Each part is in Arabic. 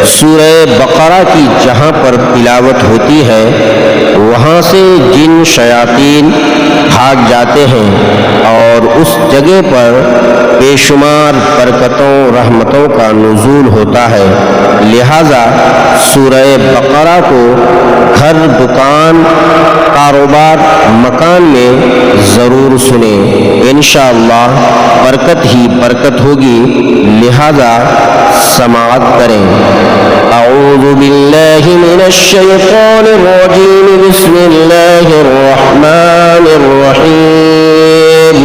सूरह बकरा की जहाँ पर तिलावत होती है वहाँ से जिन शयातीन भाग जाते हैं और उस जगह पर बेशुमार बरकतों रहमतों का नुज़ूल होता है। लिहाजा सूरह बकरा को घर, दुकान, कारोबार, मकान में ज़रूर सुने। इंशाअल्लाह बरकत ही बरकत होगी। लिहाजा समाअत करें। अऊज़ु बिल्लाहि मिनश शैतानिर रजीम। बिस्मिल्लाहिर रहमानिर रहीम।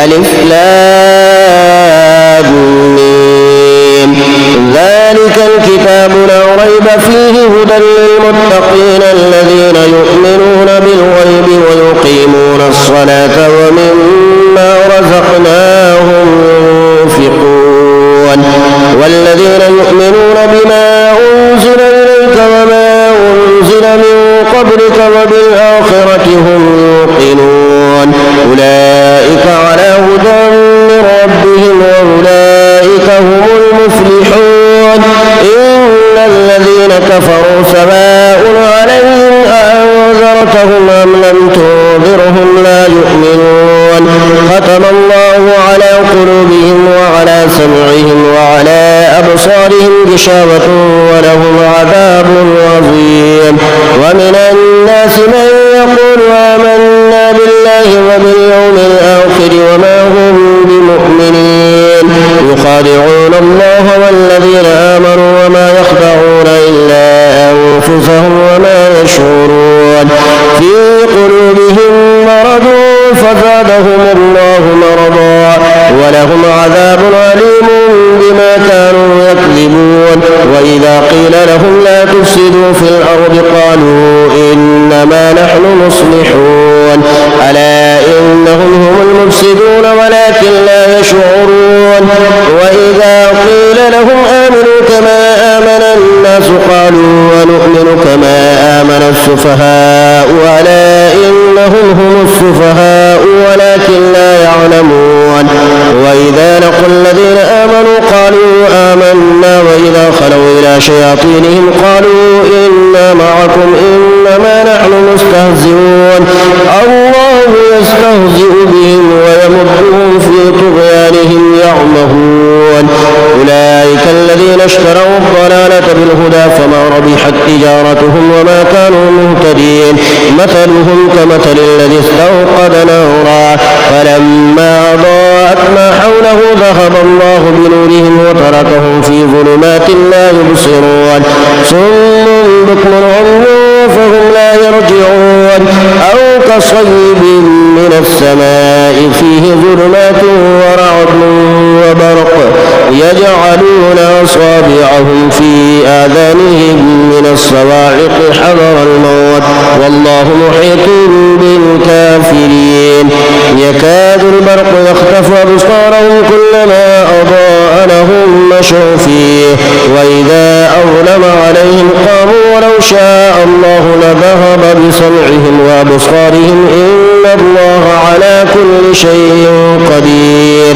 अलिफ लाम मीम। ज़ालिकल किताबु ला रैब फ़ीहि हुदल लिलमुत्तक़ीन अल्लज़ीना युमिनूना बिल-ग़ैबि व युक़ीमूना अस्सलाता व मिम्मा रज़क़नाहुम युनफ़िक़ून। वल्लज़ीना युमिनूना बिमा उन्ज़िल इलैक वमा उन्ज़िल मिन क़ब्लिक वबिल-आख़िरति हुम युक़िनून। उलाइक अला हुदन मिन रब्बिहिम व उलाइक हुमुल मुफ़्लिहून। इन्नल्लज़ीना कफ़रू सवाअun अलैहिम अअन्ज़रतहुम अम लम तुन्ज़िरहुम ला युमिनून। ख़तमल्लाहु अला क़ुलूबिहिम व अला सम'िहिम व अला अबसारिहिम गिशावतुन व लहुम अज़ाबुन अज़ीम। व मिनन नासि मन यक़ूलु आमन्ना बिल्लाहि व बिल-यawमिल आख़िरि व मा हुम बिमु'मिनीन। युख़ादि'ूना अल्लाह वल्लज़ीना आमनू व मा यख़दa'ूना इल्ला अन्फुसहुम व मा यश'ऊरून। फ़ी क़ुलूबिहिम मरदun फ़ज़ादहुम अल्लाहु मरदा व लहुम अज़ाबुन अलीमुन बिमा कानू यकज़िबून। व इज़ा क़ील लहुम ला तुफ़्सिदू फ़िल अर्दि क़ालू इन्नमा नहनु मुस्लिहून। अला इन्नहुम हुमुल मुफ़्सिदून वलाकिन ला यश'ऊरून। व इज़ा क़ील लहुम आमिनू कमा आमना الناس قالوا ونؤمن كما آمن السفهاء ألا إنهم هم السفهاء ولكن لا يعلمون. وإذا لقوا الذين آمنوا قالوا آمنا وإذا خلوا إلى شياطينهم قالوا إنا معكم إنما نحن مستهزئون. الله يستهزئ بهم ويمدهم في طغيانهم يعمهون. أولئك الذين اشتروا الضلالة بالهدى فما ربحت تجارتهم وما كانوا مهتدين. مثلهم كمثل الذي استوقد نارا فلما أضاءت ما حوله ذهب الله بنورهم وتركهم في ظلمات لا يبصرون. صم بكم عمي فهم لا يرجعون. أو كصيب من السماء فيه ظلمات ورعد وبرق يجعلون أصابعهم في آذانهم من الصواعق حذر الموت والله محيط بالكافرين. يكاد البرق يخطف أبصارهم كلما أضاء لهم مشوا فيه وإذا أظلم عليهم قاموا ولو شاء الله لذهب بسمعهم وأبصارهم إن الله على كل شيء قدير.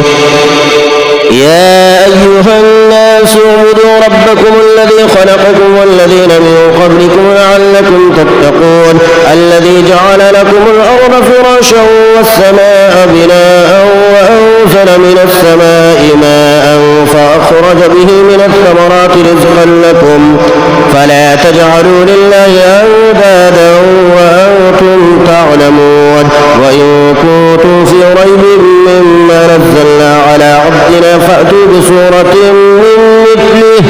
يا أيها الناس اعبدوا ربكم الذي خلقكم والذين من قبلكم لعلكم تتقون. الذي جعل لكم الأرض فراشا والسماء بناء وأنزل من السماء ماء فأخرج به من الثمرات رزقا لكم فلا تجعلوا لله أندادا وأنتم تعلمون. وإن كنتم في ريب مما نزلنا على عبدنا فأتوا بسورة من مثله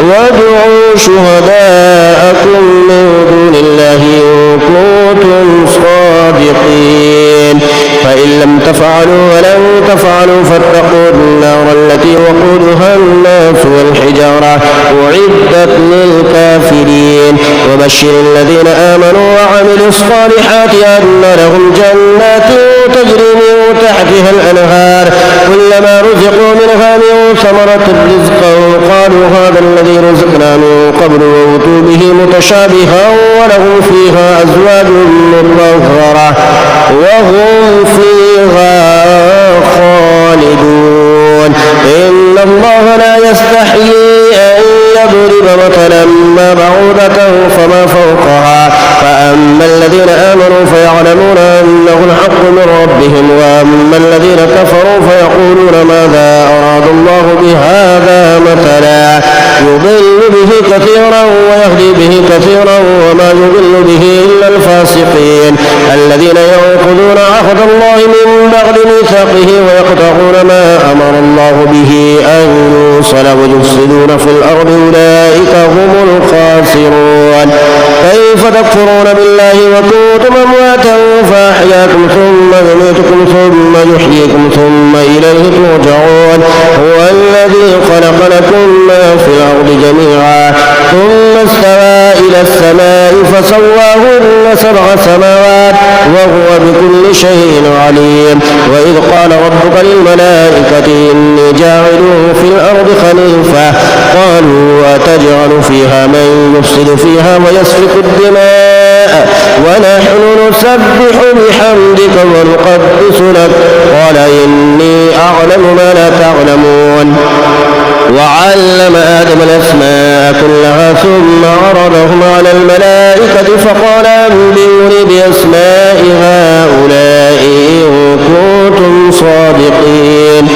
وادعوا شهداءكم من دون الله إن كنتم صادقين. فإن لم تفعلوا ولن تفعلوا فاتقوا النار التي وقودها الناس والحجارة أعدت للكافرين. وبشر الذين آمنوا وعملوا الصالحات أن لهم جنات تجري من تحتها الأنهار كلما رزقوا منها من ثمرة رزقا قالوا هذا الذي رزقنا من قبل وأوتوا به متشابها ولهم فيها أزواج مطهرة وهم فيها خالدون. إن الله لا يستحيي أن ليضرب مثلا ما بعوضة فما فوقها فأما الذين آمنوا فيعلمون أنه الحق من ربهم وأما الذين كفروا فيقولون ماذا أراد الله بهذا مثلا يضل به كثيرا ويهدي به كثيرا وما يضل به إلا الفاسقين الذين ينقضون عهد الله من بعد ميثاقه ويقطعون ما أمر الله به أن يوصل ويفسدون في الأرض أولئك هم الخاسرون كيف تكفرون بالله وكنتم أمواتا فأحياكم ثم يميتكم ثم يحييكم ثم إليه ترجعون هو الذي خلق لكم ما في الأرض جميعا ثم استوى إلى السماء فسواهن 7 سماوات وهو بكل شيء عليم وإذ قال ربك للملائكة إني جاعل في الأرض خليفة قالوا أتجعل فيها من يفسد فيها ويسفك الدماء ونحن نسبح بحمدك ونقدس لك قال إني أعلم ما لا تعلمون وعلم آدم الأسماء كلها ثم عرضهم على الملائكة فقال أنبئوني بأسماء هؤلاء إن كنتم صادقين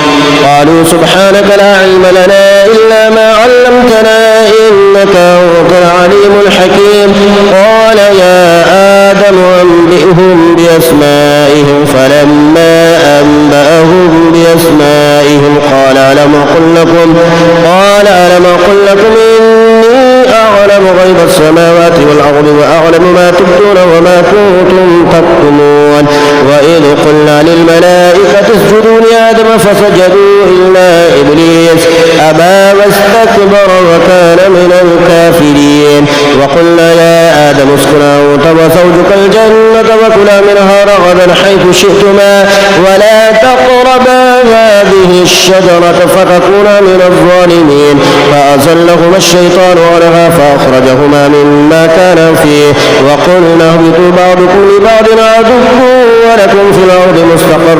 قالوا سبحانك لا علم لنا إلا ما علمتنا إنك أنت العليم الحكيم قال يا آدم أنبئهم بأسمائهم فلما أنبأهم بأسمائهم قال ألم أقل لكم إني أعلم غيب السماوات والأرض وأعلم ما تبدون وما كنتم تكتمون وإذ قلنا للملائكة اسجدوا لآدم فسجدوا إلا إبليس أبى واستكبر وكان من الكافرين وقلنا يا آدم اسكن أنت وزوجك الجنة وكلا منها رغدا حيث شئتما ولا تقربا هذه الشجرة فتكونا من الظالمين فأزلهما الشيطان عنها فأخرجهما مما كانا فيه وقلنا اهبطوا بعضكم لبعض عدو ولكم في الأرض مستقر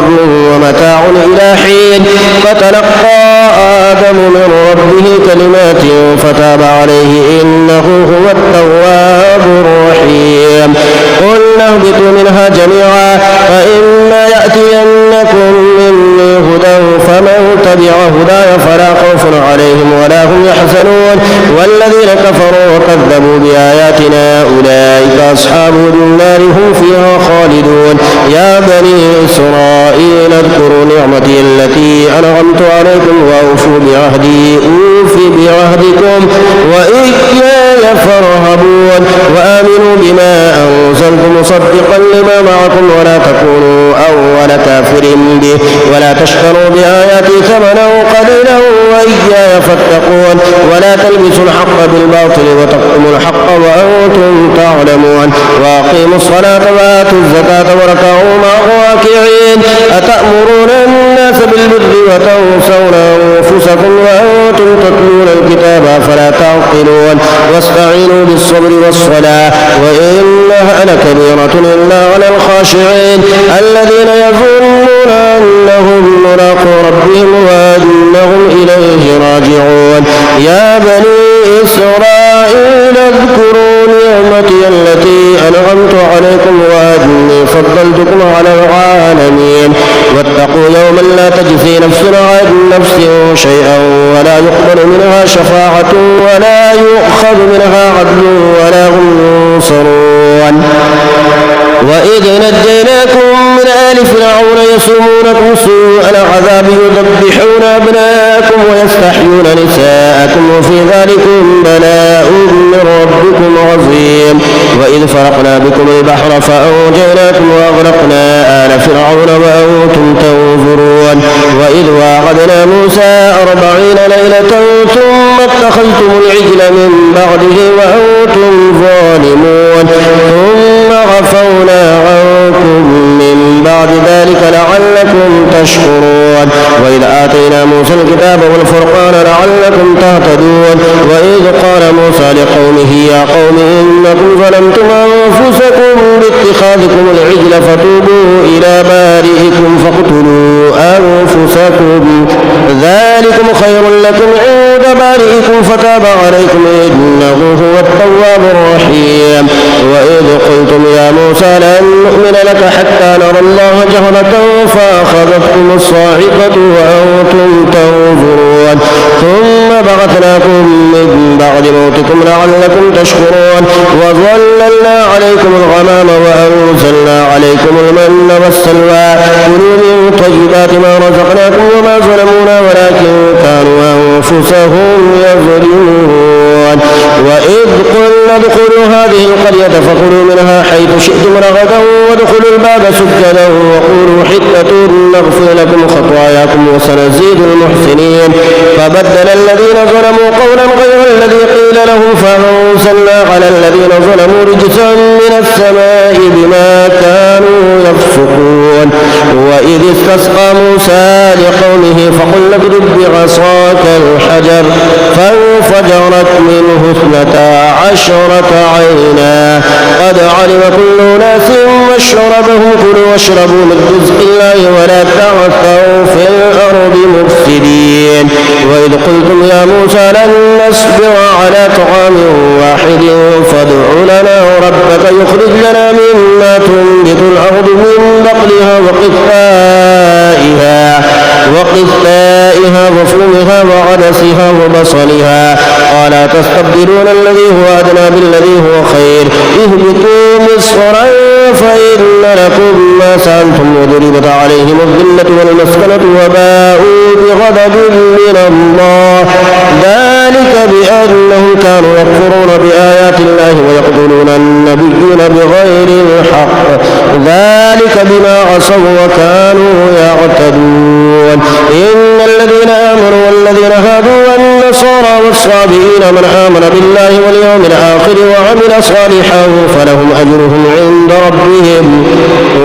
ومتاع إلى حين فتلقى آدم من ربه كلمات فتاب عليه إنه هو التواب الرحيم قلنا اهبطوا منها جميعا فإما يأتينكم مني هدى فمن تبع هداي فلا خوف عليهم ولا هم يحزنون والذين كفروا وكذبوا بآياتنا أولئك أصحاب النار هم فيها خالدون يا بني إسرائيل اذكروا نعمتي التي أنعمت عليكم وأوفوا بعهدي أوف بعهدكم وإياي فارهبون وآمنوا بما أنزلت مصدقا لما معكم ولا تكونوا أول كافر به ولا تشتروا بآياتي ثمنا قليلا وإياي فاتقون ولا تلبسوا الحق بالباطل وتكتموا الحق وأنتم تعلمون وأقيموا الصلاة وآتوا الزكاة واركعوا مع الراكعين أتأمرون الناس بالبر وتنسون أنفسكم وأنتم تتلون الكتاب فلا تعقلون واستعينوا بالصبر والصلاة وإنها لكبيرة إلا على الخاشعين الذين يظنون أنهم ملاقو ربهم وأنهم إليه راجعون يا بني إسرائيل اذكروا نعمتي التي أنعمت عليكم وأني فضلتكم على العالمين واتقوا يوما لا تجزي نفس عن نفس شيئا ولا يقبل منها شفاعة ولا يؤخذ منها عدل ولا هم ينصرون وإذ نجيناكم من آل فرعون يسومونكم سوء العذاب يذبحون أبناءكم ويستحيون نساءكم وفي ذلكم بلاء من ربكم عظيم وإذ فرقنا بكم البحر فأنجيناكم وأغرقنا آل فرعون وأنتم تنظرون وإذ واعدنا موسى 40 ليلة ثم اتخذتم العجل من بعده وأنتم ظالمون ثم عفونا عنكم من بعد ذلك لعلكم لعلكم تشكرون. وإذ آتينا موسى الكتاب والفرقان لعلكم تهتدون. وإذ قال موسى لقومه يا قوم إنكم ظلمتم أنفسكم باتخاذكم العجل فتوبوا إلى بارئكم فاقتلوا أنفسكم ذلكم خير لكم عند بارئكم فتاب عليكم إنه هو التواب الرحيم. وإذ قلتم يا موسى لن نؤمن لك حتى نرى الله جهرة فأخذتكم الصاعقة وأنتم تنظرون ثم بعثناكم من بعد موتكم لعلكم تشكرون. وظللنا عليكم الغمام وأنزلنا عليكم المن والسلوى كلوا من طيبات ما رزقناكم وما ظلمونا ولكن كانوا أنفسهم يظلمون. وإذ قلنا ادخلوا هذه القرية فكلوا منها حيث شئتم رغدا وادخلوا الباب سجدا وقولوا حطة نغفر لكم خطاياكم وسنزيد المحسنين. فبدل الذين ظلموا قولا غير الذي قيل لهم فأنزلنا على الذين ظلموا رجزا من السماء بما كانوا يفسقون. وإذ استسقى موسى لقومه فقل اضرب بعصاك الحجر فانفجرت منه 12 عينا قد علم كل أناس مشربهم كلوا واشربوا من رزق الله ولا تعثوا في الأرض مفسدين. وإذ قلتم يا موسى لن نصبر على طعام واحد فادع لنا ربك يخرج لنا مما تنبت الأرض من بقلها وقثائها وفومها وعدسها وبصلها قال تستبدلون الذي هو أدنى بالذي هو خير اهبطوا مصرا فإن لكم ما سألتم وضربت عليهم الذلة والمسكنة وباءوا بغضب من الله ذلك بأنهم كانوا يكفرون بآيات الله ويقتلون النبيين بغير الحق ذلك بما عصوا وكانوا يعتدون. إن الذين آمنوا والذين هادوا والنصارى والصابئين من آمن بالله واليوم الآخر وعمل صالحا فلهم أجرهم عند ربهم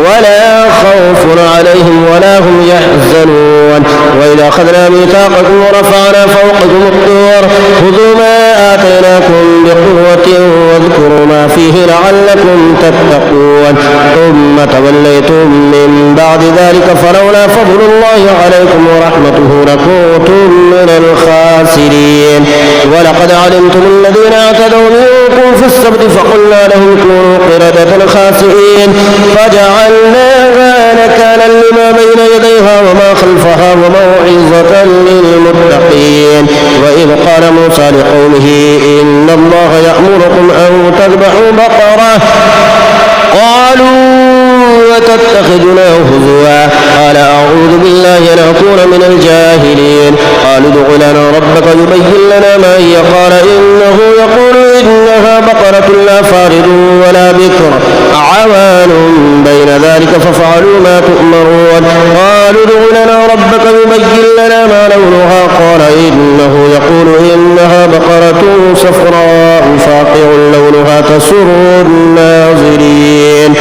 ولا خوف عليهم ولا هم يحزنون. وإذا أخذنا ميثاقكم ورفعنا فوقكم الطور خذوا ما آتيناكم بقوة واذكروا ما فيه لعلكم تتقون ثم توليتم من بعد ذلك فلولا فضل الله عليكم ورحمته لكنتم من الخاسرين. ولقد علمتم الذين اعتدوا منكم في السبت فقلنا لهم كونوا قردة خاسئين فجعلناها نكالا لما بين يديها وما خلفها وموعظة للمتقين. وإذ قال موسى لقومه إن الله يأمركم أن تذبحوا بقرة قالوا وتتخذنا هزوا قال أعوذ بالله أن أكون من الجاهلين. قالوا ادع لنا ربك يبين لنا ما هي قال إنه يقول إنها بقرة لا فارض ولا بكر عوان بين ذلك ففعلوا ما تؤمرون. قالوا ادع لنا ربك يبين لنا ما لونها قال إنه يقول إنها بقرة صفراء فاقع لونها تسر الناظرين.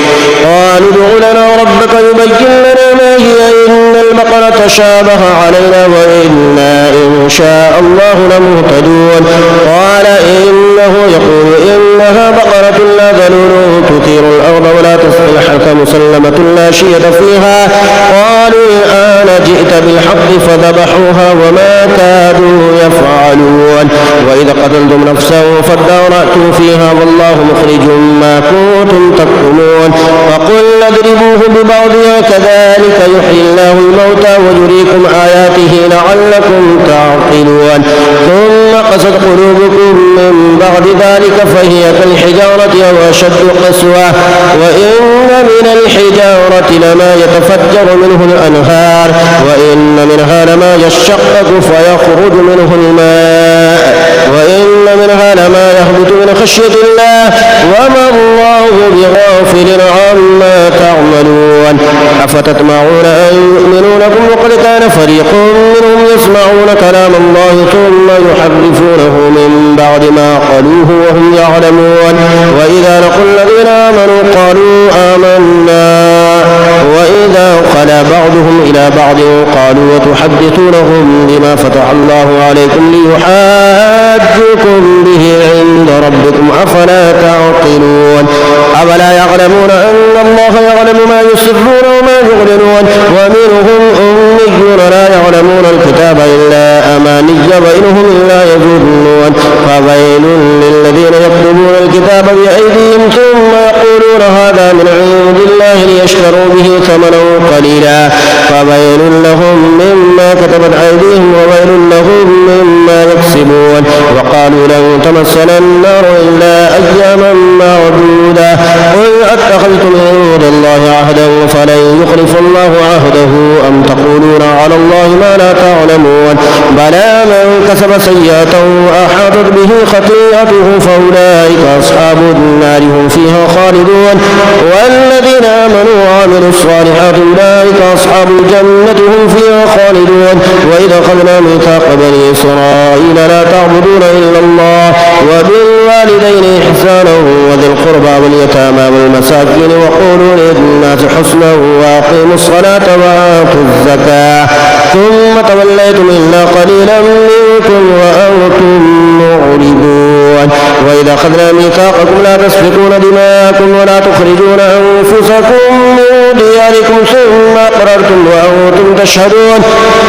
قالوا ادع لنا ربك يبين لنا ما هي إن البقرة شابه علينا وإنا إن شاء الله لمهتدون. قال إنه يقول إنها بقرة لا ذلول تثير الأرض ولا تسقي الحرث مسلمة لا شية فيها. قالوا الآن جئت بالحق فذبحوها وما كادوا يفعلون. وإذا قتلتم نفسا فادارأتم فيها والله مخرج ما كنتم تكتمون. وقلنا اضربوه ببعضها كذلك يحيي الله الموتى ويريكم آياته لعلكم تعقلون. ثم قست قلوبكم من بعد ذلك فهي كالحجارة أو أشد قسوة وإن من الحجارة لما يتفجر منه الأنهار وإن منها لما يشقق فيخرج منه الماء وإن منها لما يهبط من خشية الله وما الله بغافل عما تعملون. أفتطمعون أن يؤمنوا لكم وقد كان فريق منهم يسمعون كلام الله ثم يحرفونه يحرفونه من بعد ما قالوه وهم يعلمون. وإذا لقوا الذين آمنوا قالوا آمنا وإذا خلا بعضهم إلى بعض قالوا وتحدثونهم بما فتح الله عليكم ليحاجوكم به عند ربكم أفلا تعقلون. أفلا يعلمون أن الله يعلم ما يسرون وما يعلنون. ومنهم أميون لا يعلمون الكتاب إلا أماني وإنهم إلا يظنون. فويل للذين يكتبون الكتاب بأيديهم ثم يقولون هذا من عند الله ليشتروا به ثمنا قليلا فويل لهم مما كتبت أيديهم وويل لهم مما يكسبون. وقالوا لن تمسنا النار إلا أياما معدودة قل أتخذتم عند الله عهدا فلن يخلف الله عهده أم تقولون على الله ما لا تعلمون. بلى من كسب سيئة وأحاطت به خطيئته فأولئك أصحاب النار هم فيها خالدون. والذين آمنوا وعملوا الصالحات أولئك أصحاب الجنة هم فيها خالدون. وإذا أخذنا ميثاق بني إسرائيل لا تعبدون إلا الله وبالوالدين إحسانا وذي القربى واليتامى والمساكين وقولوا للناس حسنا وأقيموا الصلاة وآتوا الزكاة ثم توليتم إلا قليلا منكم وأنتم معرضون. وإذا أخذنا ميثاقكم لا تسفكون دماءكم ولا تخرجون أنفسكم من دياركم ثم أقررتم وأنتم تشهدون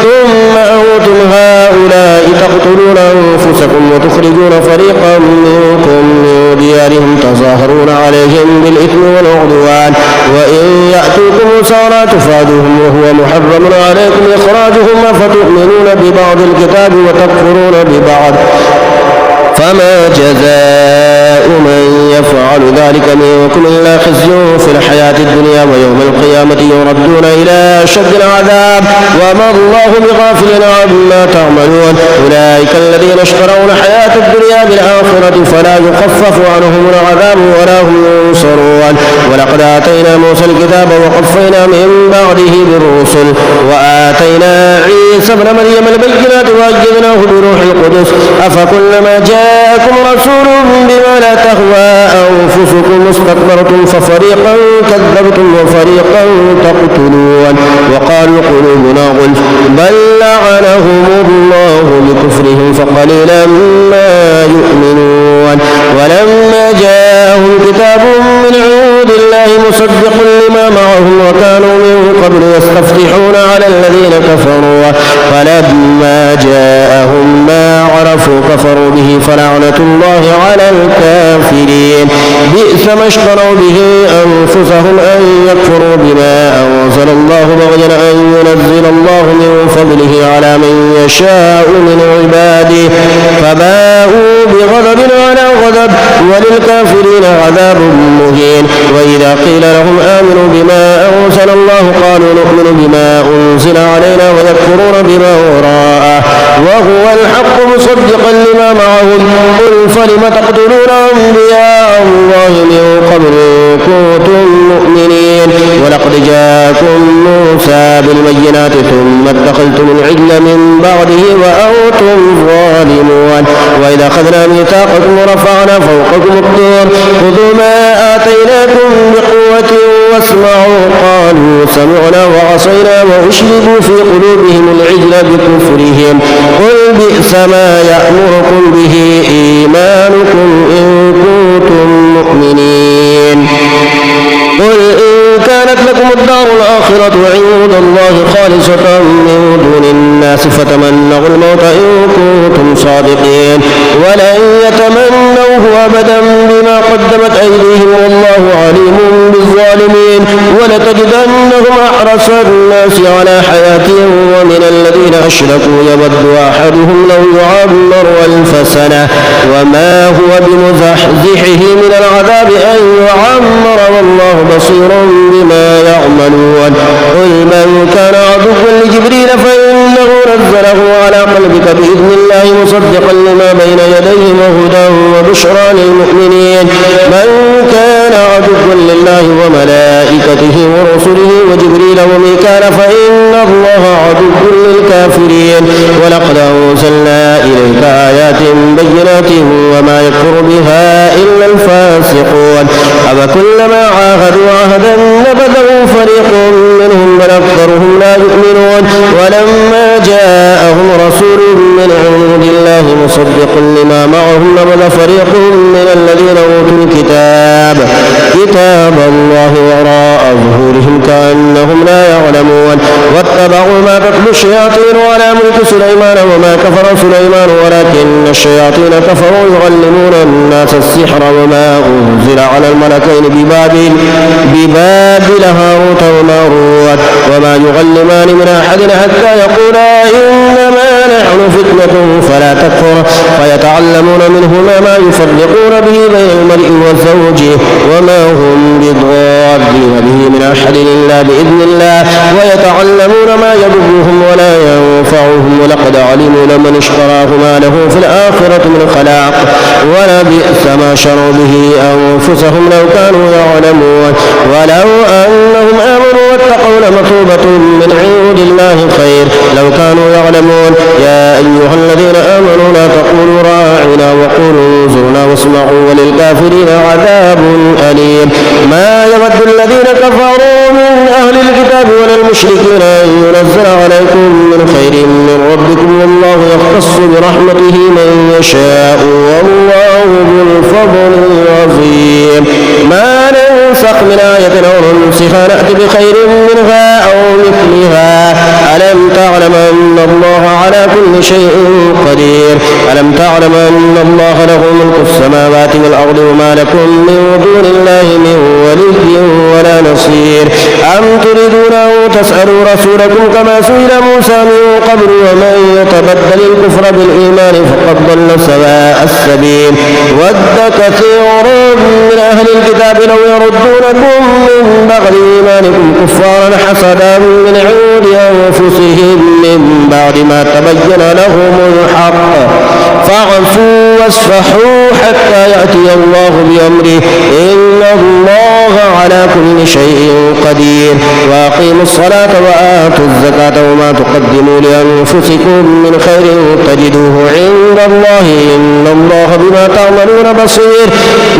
ثم أنتم هؤلاء تقتلون أنفسكم وتخرجون فريقا منكم من ديارهم تظاهرون عليهم بالإثم والعدوان وإن يأتوكم أسارى تفادوهم وهو محرم عليكم إخراجهم فتؤمنون ببعض الكتاب وتكفرون ببعض فما جزاء من يفعل ذلك منكم إلا خزي في الحياة الدنيا ويوم القيامة يردون إلى أشد العذاب وما الله بغافل عما تعملون. أولئك الذين اشتروا الحياة الدنيا بالآخرة فلا يخفف عنهم العذاب ولا هم ينصرون. ولقد آتينا موسى الكتاب وقفينا من بعده بالرسل وآتينا عيسى ابن مريم البينات وأيدناه بروح القدس أفكلما جاءكم رسول بما لا تهوى أنفسكم استكبرتم ففريقا كذبتم وفريقا تقتلون. وقالوا قلوبنا غلف بل لعنهم الله بكفرهم فقليلا ما يؤمنون. ولما جاءهم كتاب من عند الله مصدق لما معهم وكانوا من قبل يستفتحون على الذين كفروا فلما جاءهم ما عرفوا كفروا به فلعنة الله على الكافرين. بئس ما اشتروا به أنفسهم أن يكفروا بما أنزل الله بغيا أن ينزل الله من فضله على من يشاء من عباده فباءوا بغضب على غضب وللكافرين عذاب مهين. وإذا قيل لهم آمنوا بما أنزل الله قالوا نؤمن بما أنزل علينا ويكفرون بما وراءه وهو الحق مصدقا لما معهم قل فلم تقتلون أنبياء الله من قبل كنتم مؤمنين. ولقد جاءكم موسى بالبينات ثم اتخذتم العجل من بعده وأنتم ظالمون. وإذا أخذنا ميثاقكم ورفعنا فوقكم الطور خذوا ما آتيناكم بقوة واسمعوا قالوا سمعنا وعصينا وأشربوا في قلوبهم العجل بكفرهم قل بئس ما يأمركم به إيمانكم إن كنتم مؤمنين. قل إن كانت لكم الدار الآخرة عند الله خالصة من دون الناس فتمنوا الموت إن كنتم صادقين ولن يتمنوه أبدا بما قدمت أيديهم والله عليم بالظالمين. ولتجدنهم أحرص الناس على حياة ومن الذين أشركوا يود أحدهم لو يعمر 1000 سنة وما هو بمزحزحه من العذاب أن يعمر والله بصير بما يعملون. قل من كان عدوا لجبريل فإنه نزله على قلبك بإذن الله مصدقا لما بين يديه وهدى وبشرى للمؤمنين. من كان عدو لله وملائكته ورسله وجبريل وميكال فإن الله عدو للكافرين ولقد أنزلنا إليك آيات بينات وما يكفر بها إلا الفاسقون أفكلما عاهدوا عهدا نبذه فريق منهم بل أكثرهم لا يؤمنون ولما جاءهم رسول من عند الله مصدق لما معهم نبذ فريق من الذين أوتوا كتاب الله وراء ظهورهم كأنهم لا يعلمون واتبعوا ما تتلو الشياطين على ملك سليمان وما كفر سليمان ولكن الشياطين كفروا يعلمون الناس السحر وما أنزل على الملكين ببابل هاروت وماروت وما يعلمان من أحد حتى يقولا إنما نحن فتنة فلا تكفر فيتعلمون منهما ما يفرقون به بين المرء وزوجه وما هم بضارين به من أحد إلا بإذن الله ويتعلمون ما يضرهم ولا ينفعهم ولقد علموا لمن اشتراه ما له في الآخرة من خلاق ولبئس ما شروا به أنفسهم لو كانوا يعلمون ولو أنهم آمنوا واتقوا لمثوبة من عند الله خير لو كانوا يعلمون يا أيها الذين آمنوا لا تقولوا راعنا وقولوا انظرنا واسمعوا وللكافرين عذاب أليم ما يود الذين كفروا من أهل الكتاب ولا المشركين أن ينزل عليكم من خير من ربكم والله يختص برحمته من يشاء والله ذو الفضل العظيم ما ننسخ من آية أو ننسخها نأتي بخير منها أو مثلها ألم تعلم أن الله على كل شيء قدير ألم تعلم أن الله له ملك السماوات والأرض وما لكم من دون الله من ولي ولا نصير أم تريدون أن تسألوا رسولكم كما سئل موسى من قبل ومن يتبدل الكفر بالإيمان فقد ضل سواء السبيل ود كثير من أهل الكتاب لو يردونكم من بعد إيمانكم كفارا حسدا من عند أنفسهم من بعد ما تبين لهم الحق فاعفوا واصفحوا حتى يأتي الله بأمره إن الله على كل شيء قدير وأقيموا الصلاة وآتوا الزكاة وما تقدموا لأنفسكم من خير تجدوه عند الله إن الله بما تعملون بصير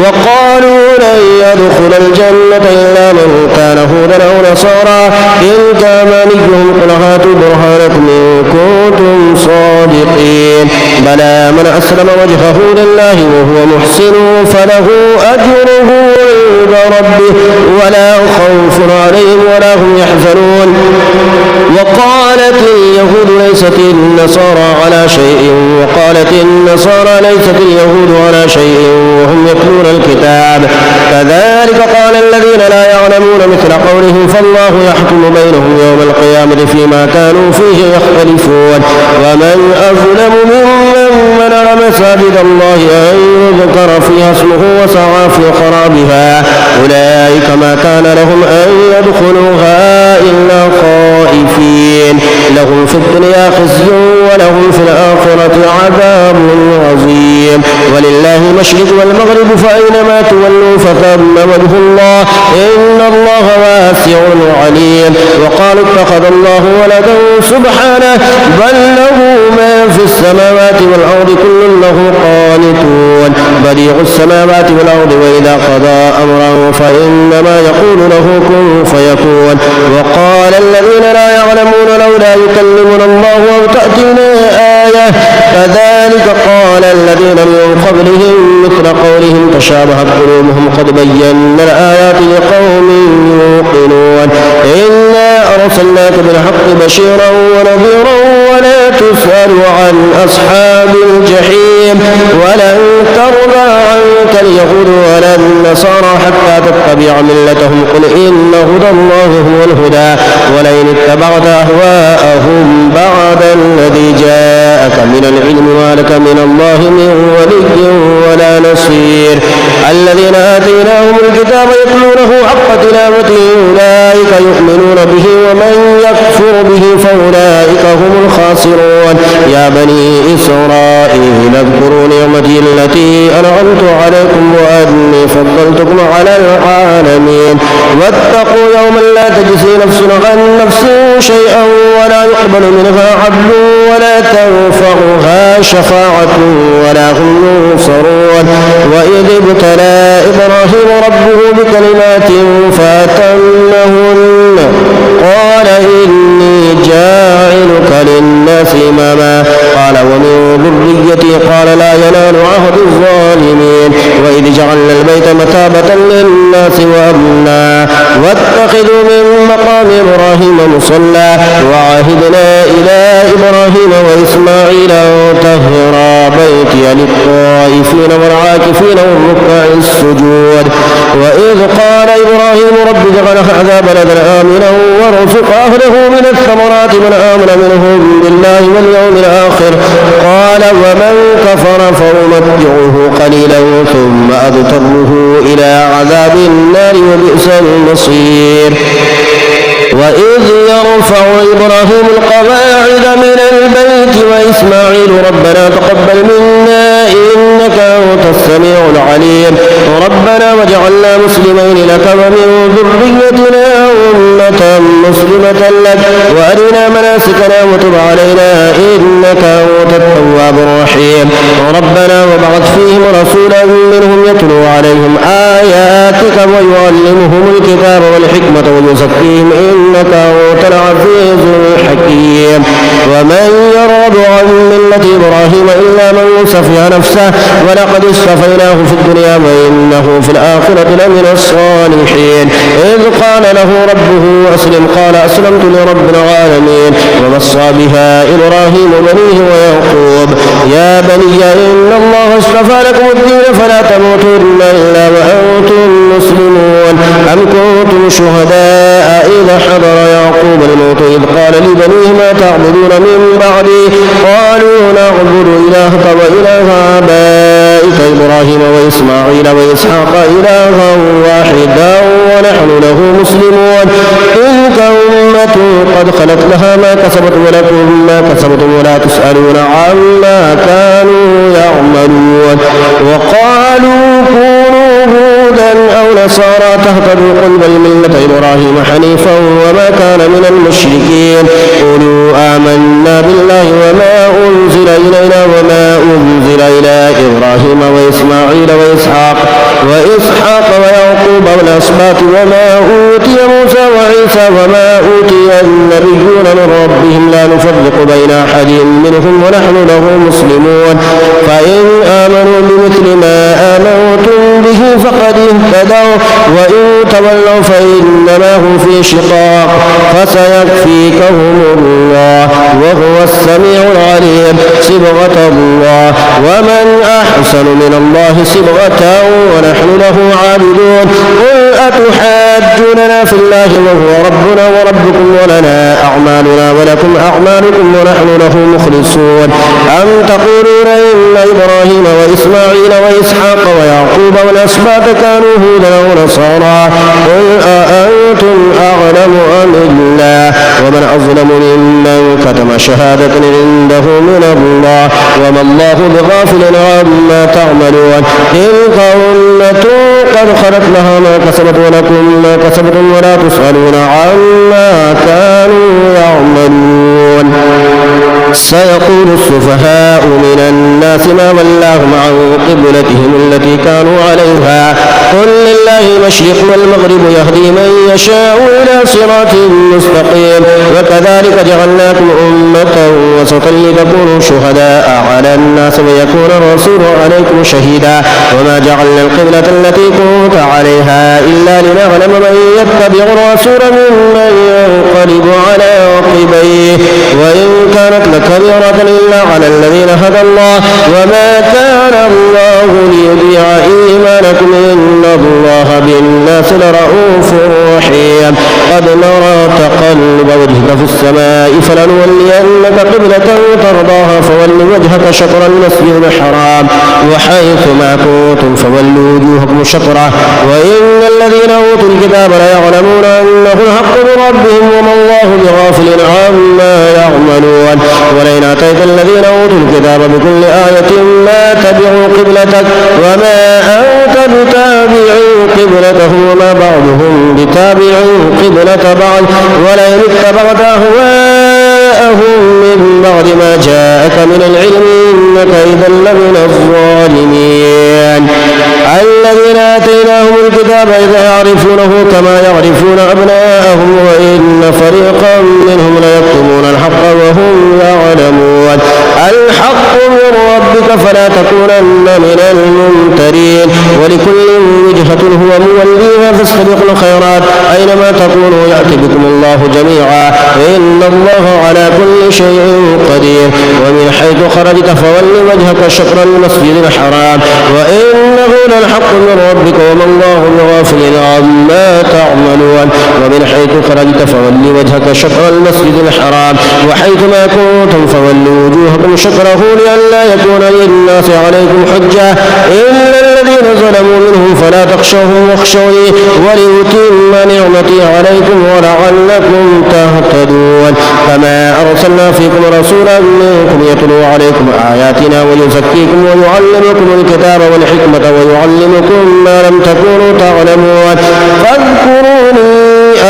وقالوا لن يدخل الجنة إلا من كان هودا أو نصارى تلك أمانيهم قل هاتوا برهانكم إن كنتم صادقين بلى من أسلم وجهه لله وهو محسن فله أجره عند ربه ولا خوف عليهم ولا هم يحزنون وقالت اليهود ليست النصارى على شيء وقالت النصارى ليست اليهود على شيء وهم يتلون الكتاب كذلك قال الذين لا يعلمون مثل قولهم فالله يحكم بينهم يوم القيامة فيما كانوا فيه يختلفون ومن أظلم ممن منع مساجد الله أن يذكر فيها اسمه وسعى في خرابها أولئك ما كان لهم أن يدخلوها إلا خائفين لهم في الدنيا خزي ولهم في الآخرة عذاب عظيم ولله المشرق والمغرب فأينما تولوا فثم وجه الله إن الله واسع عليم وقالوا اتخذ الله ولدا سبحانه بل له ما في السماوات والأرض كل له قانتون بديع السماوات والأرض وإذا قضى أمرا فإنما يقول له كن فيكون وقال الذين لا يعلمون لولا يكلمنا الله أو تأتينا آية كذلك قال الذين من قبلهم مثل قولهم تشابهت قلوبهم قد بينا الآيات لقوم يوقنون إنا أرسلناك بالحق بشيرا ونذيرا ولا تسأل عن أصحاب الجحيم ولن ترضى عنك اليهود ولا النصارى حتى تتبع ملتهم قل إن هدى الله هو الهدى ولئن اتبعت أهواءهم بعد الذي جاءك من العلم ما لك من الله من ولي ولا نصير الذين آتيناهم الكتاب يتلونه حق تلاوته أولئك يؤمنون به ومن يكفر به فأولئك هم الخاسرون يا بني إسرائيل اذكروا نعمتي التي أنعمت عليكم وأني فضلتكم على العالمين. واتقوا يوما لا تجزي نفس عن نفس شيئا ولا يقبل منها عدل ولا تنفعها شفاعة ولا هم ينصرون. وإذ ابتلى إبراهيم ربه بكلمات فأتمهن قال إني جاعلك للناس إماما قال ومن ذريتي قال لا ينال عهد الظالمين. وإذ جعلنا البيت مثابة للناس وأمنا واتخذوا من مقام إبراهيم مصلى وعهدنا إلى إبراهيم وإسماعيل أن طهرا بيتي للطائفين والعاكفين والركع السجود. وإذ قال إبراهيم رب اجعل هذا بلدا آمنا وارزق أهله من الثمرات من آمن منهم بالله واليوم الآخر قال ومن كفر فأمتعه قليلا ثم أضطره إلى عذاب النار وبئس المصير. وإذ يرفع إبراهيم القواعد من البيت وإسماعيل ربنا تقبل منا إنك أنت السميع العليم ربنا واجعلنا مسلمين لك ومن ذريتنا أمة مسلمة لك وأرنا مناسكنا وتب علينا إنك أنت التواب الرحيم ربنا وابعث فيهم رسولا منهم يتلو عليهم آياتك ويعلمهم الكتاب والحكمة ويزكيهم إنك أنت العزيز الحكيم. ومن يرغب عن ملة إبراهيم إلا من سفه نفسه ولقد اصطفيناه في الدنيا وإنه في الآخرة لمن الصالحين. إذ قال له ربه أسلم قال أسلمت لرب العالمين. ووصى بها إبراهيم بنيه ويعقوب يا بني إن الله اصطفى لكم الدين فلا تموتن إلا وأنتم مسلمون. أم كنتم شهداء إذا حضر يعقوب الموت إذ قال لبنيه ما تعبدون من بعدي قالوا نعبد إلهك وإله آبائك إبراهيم وإسماعيل وإسحاق إلها واحدا ونحن له مسلمون. تلك أمة قد خلت لها ما كسبت ولكم ما كسبتم ولا تسألون عما كانوا يعملون. وقالوا كونوا هودا أو نصارى تهتدوا قل بل ملة إبراهيم حنيفا وما كان من المشركين. قولوا آمنا بالله وما أنزل إلينا وما أنزل إلى إبراهيم وإسماعيل وإسحاق ويعقوب والأسباط وما أوتي موسى وعيسى وما أوتي النبيون من ربهم لا نفرق بين أحد منهم ونحن له مسلمون. فإن آمنوا بمثل ما آمنتم به فقد اهتدوا وإن تولوا فإنما هم في شقاق فسيكفيكهم الله وهو السميع العليم. صبغة الله ومن أحسن من الله صبغة ونحن له عابدون. قل أتحاجوننا في الله وهو ربنا وربكم ولنا أعمالنا ولكم أعمالكم ونحن له مخلصون. أم تقولون إن إبراهيم وإسماعيل وإسحاق ويعقوب والأسباط كانوا هودا أو نصارى قل أأنتم أعلم أم الله ومن أظلم ممن كتم شهادة عنده من الله وما الله بغافل عما تعملون. تلك أمة قد خلت لها ما كسبت ولكم ما كسبتم ولا تسألون عما كانوا يعملون. سيقول السفهاء من الناس ما ولاهم عن قبلتهم التي كانوا عليها قل لله المشرق والمغرب يهدي من يشاء إلى صراط مستقيم. وكذلك جعلناكم أمة وسطا لتكونوا شهداء على الناس ويكون الرسول عليكم شهيدا. وما جعلنا القبلة التي كنت عليها إلا لنعلم من يتبع الرسول ممن ينقلب على عقبيه وإن كانت لكبيرة إلا على الذين هدى الله وما كان الله ليضيع إيمانكم إن الله بالناس لرؤوف رحيم. قد نرى تقلب وجهك في السماء فلنولينك قبلة ترضاها فول وجهك شطر المسجد الحرام وحيث ما كنتم فولوا وجوهكم شطره وإن الذين أوتوا الكتاب ليعلمون أنه الحق من ربهم وما الله بغافل عما يعملون. ولئن آتيت الذين أوتوا الكتاب بكل آية ما تبعوا قبلتك وما أنت بتابع قبلتهم وما بعضهم بتابع قبلة بعض ولئن اتبعت أهواءهم من بعد ما جاءك من العلم إنك إذا لمن الظالمين. الذين آتيناهم الكتاب إذا يعرفونه كما يعرفون أبناءهم وإن فريقا منهم ليكتمون الحق وهم يعلمون. الحق من ربك فلا تكونن من الممترين ولكل وجهة هو موليها فاستبقوا الخيرات أينما تكونوا يأتي بكم الله جميعا إن الله على كل شيء قدير. ومن حيث خرجت فول وجهك شطر المسجد الحرام وإنه للحق من ربك وما الله بغافل عما تعملون. ومن حيث خرجت فول وجهك شطر المسجد الحرام وحيث ما كنتم فولوا وجوهكم شطره لئلا يكون للناس عليكم حجة إلا الذين ظلموا منهم فلا تخشوهم واخشوني ولأتم نعمتي عليكم ولعلكم تهتدون. كما أرسلنا فيكم رسولا منكم يتلو عليكم آياتنا ويزكيكم ويعلمكم الكتاب والحكمة ويعلمكم ما لم تكونوا تعلمون. فاذكروني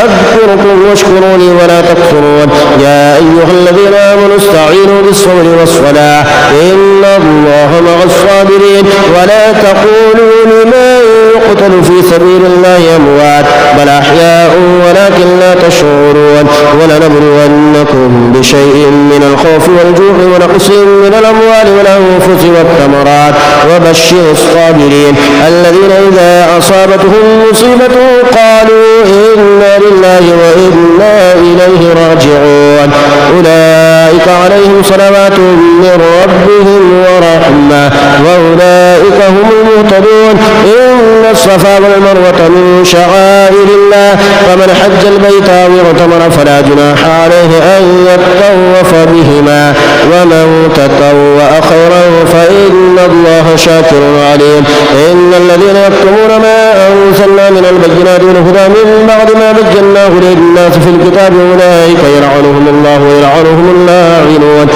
أذكركم واشكروني ولا تكفرون. يا أيها الذين آمنوا استعينوا بالصبر والصلاة إن الله مع الصابرين. ولا تقولوا لمن يقتل في سبيل الله أموات بل أحياء ولكن لا تشعرون. ولنبلونكم بشيء من الخوف والجوع ونقص من الأموال والأنفس والثمرات وبشر الصابرين الذين إذا أصابتهم مصيبة قالوا إنا لله وإنا إليه راجعون. أولئك عليهم صلوات من ربهم ورحمة وأولئك هم المهتدون. إن الصفا والمروة من شعائر الله فمن حج البيت أو اعتمر فلا جناح عليه أن يطوف بهما ومن تطوع خيرا فإن الله شاكر عليم. إن الذين يكتمون ما أنزلنا من البينات والهدى من بعد ما بيناه للناس في الكتاب أولئك يلعنهم الله ويلعنهم اللاعنون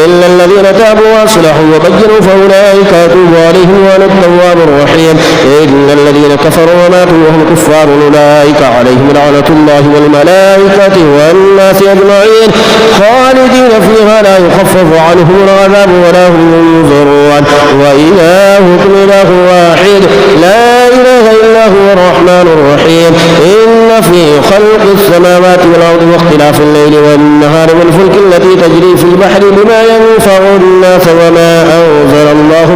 إلا الذين تابوا وأصلحوا وبينوا فأولئك أتوب عليهم وأنا التواب الرحيم. إن الذين كفروا وماتوا وهم كفار أولئك عليهم لعنة الله والملائكة والناس أجمعين خالدين فيها لا يخفف عنهم العذاب ولا هم ينظرون. وإلهكم إله واحد لا إله إلا هو الرحمن الرحيم. إن في خلق السماوات والأرض واختلاف الليل والنهار والفلك التي تجري في البحر بما ينفع الناس وما أنزل الله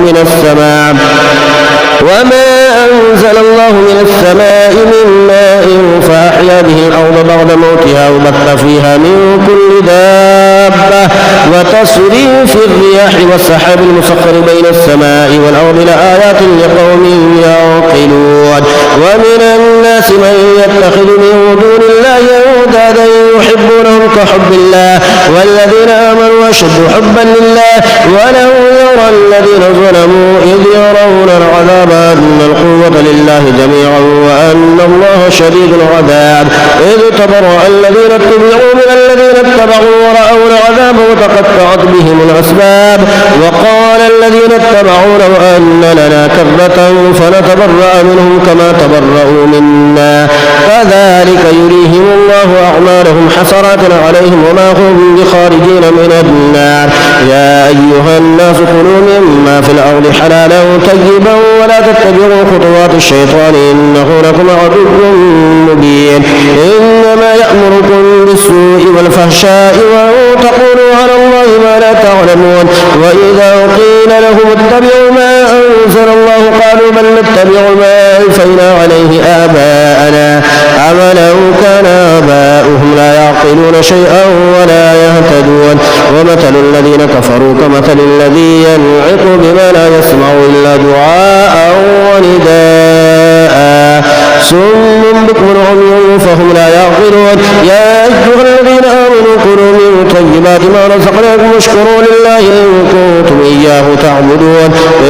من السماء من ماء فأحيا به الأرض بعد موتها وبث فيها من كل دابة وتصريف الرياح والسحاب المسخر بين السماء والأرض لآيات لقوم يعقلون. ومن الناس من يتخذ من دون الله أندادا يحبونهم كحب الله والذين آمنوا أشد حبا لله ولو يرى الذين ظلموا إذ يرون العذاب أن القوة لله جميعا وأن الله شديد العذاب إذ تبرأ الذين اتبعوا من الذين اتبعوا ورأوا العذاب وتقطعت بهم الأسباب. وقال الذين اتبعوا لو أن لنا كرة فنتبرأ منهم كما تبرأوا منا كذلك يريهم الله أعمالهم حسرات عليهم وما هم بخارجين من النار. يا أيها الناس كلوا مما في الأرض حلالا طيبا ولا تتبعوا خطوات الشيطان إنه لكم عدو مبين. إنما يأمركم بالسوء والفحشاء وأن تقولوا على الله ما لا تعلمون. وإذا قيل لهم اتبعوا ما أنزل الله قالوا بل نتبع ما ألفينا عليه آباءنا أولو كان آباؤهم لا يعقلون شيئا ولا يهتدون. ومثل الذين كفروا كمثل الذي ينعق بما لا يسمع إلا دعاء ونداء صم بكم عمي فهم لا يعقلون. يا أيها الذين آمنوا كلوا من طيبات ما رزقناكم واشكروا لله إن كنتم إياه تعبدون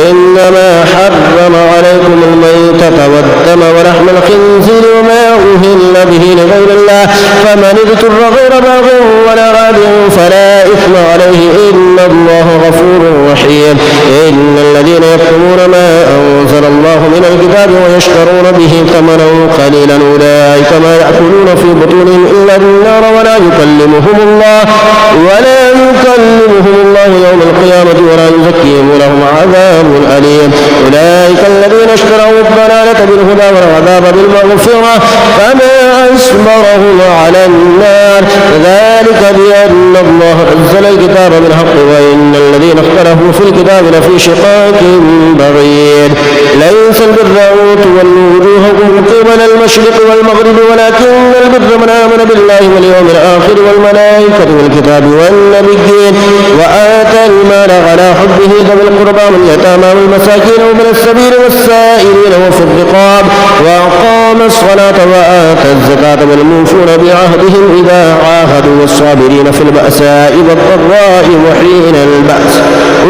إنما حرم عليكم الميتة والدم ولحم الخنزير وما أهل به لغير الله فمن اضطر غير باغ ولا عاد فلا إثم عليه إن الله غفور رحيم إن الذين يكتمون ما أنزل الله من الكتاب ويشترون به ثمنا قليلا أولئك ما يأكلون في بطونهم إلا النار ولا يكلمهم الله يوم القيامة ولا يزكيهم ولهم عذاب أليم أولئك الذين اشتروا الضلالة بالهدى والعذاب بالمغفرة فما أصبرهم على النار ذلك بأن الله أنزل الكتاب بالحق وإن الذين اختلفوا في الكتاب لفي شقاق بعيد ليس البر أن تولوا وجوهكم قبل المشرق والمغرب ولكن البر من آمن بالله واليوم الآخر والملائكة والكتاب والنبيين وآتى المال على حبه ذوي القربى واليتامى والمساكين ومن السبيل والسائلين وفي الرقاب وأقام الصلاة وآتى الزكاة والموفون بعهدهم إذا عاهدوا والصابرين في البأساء والضراء وحين البأس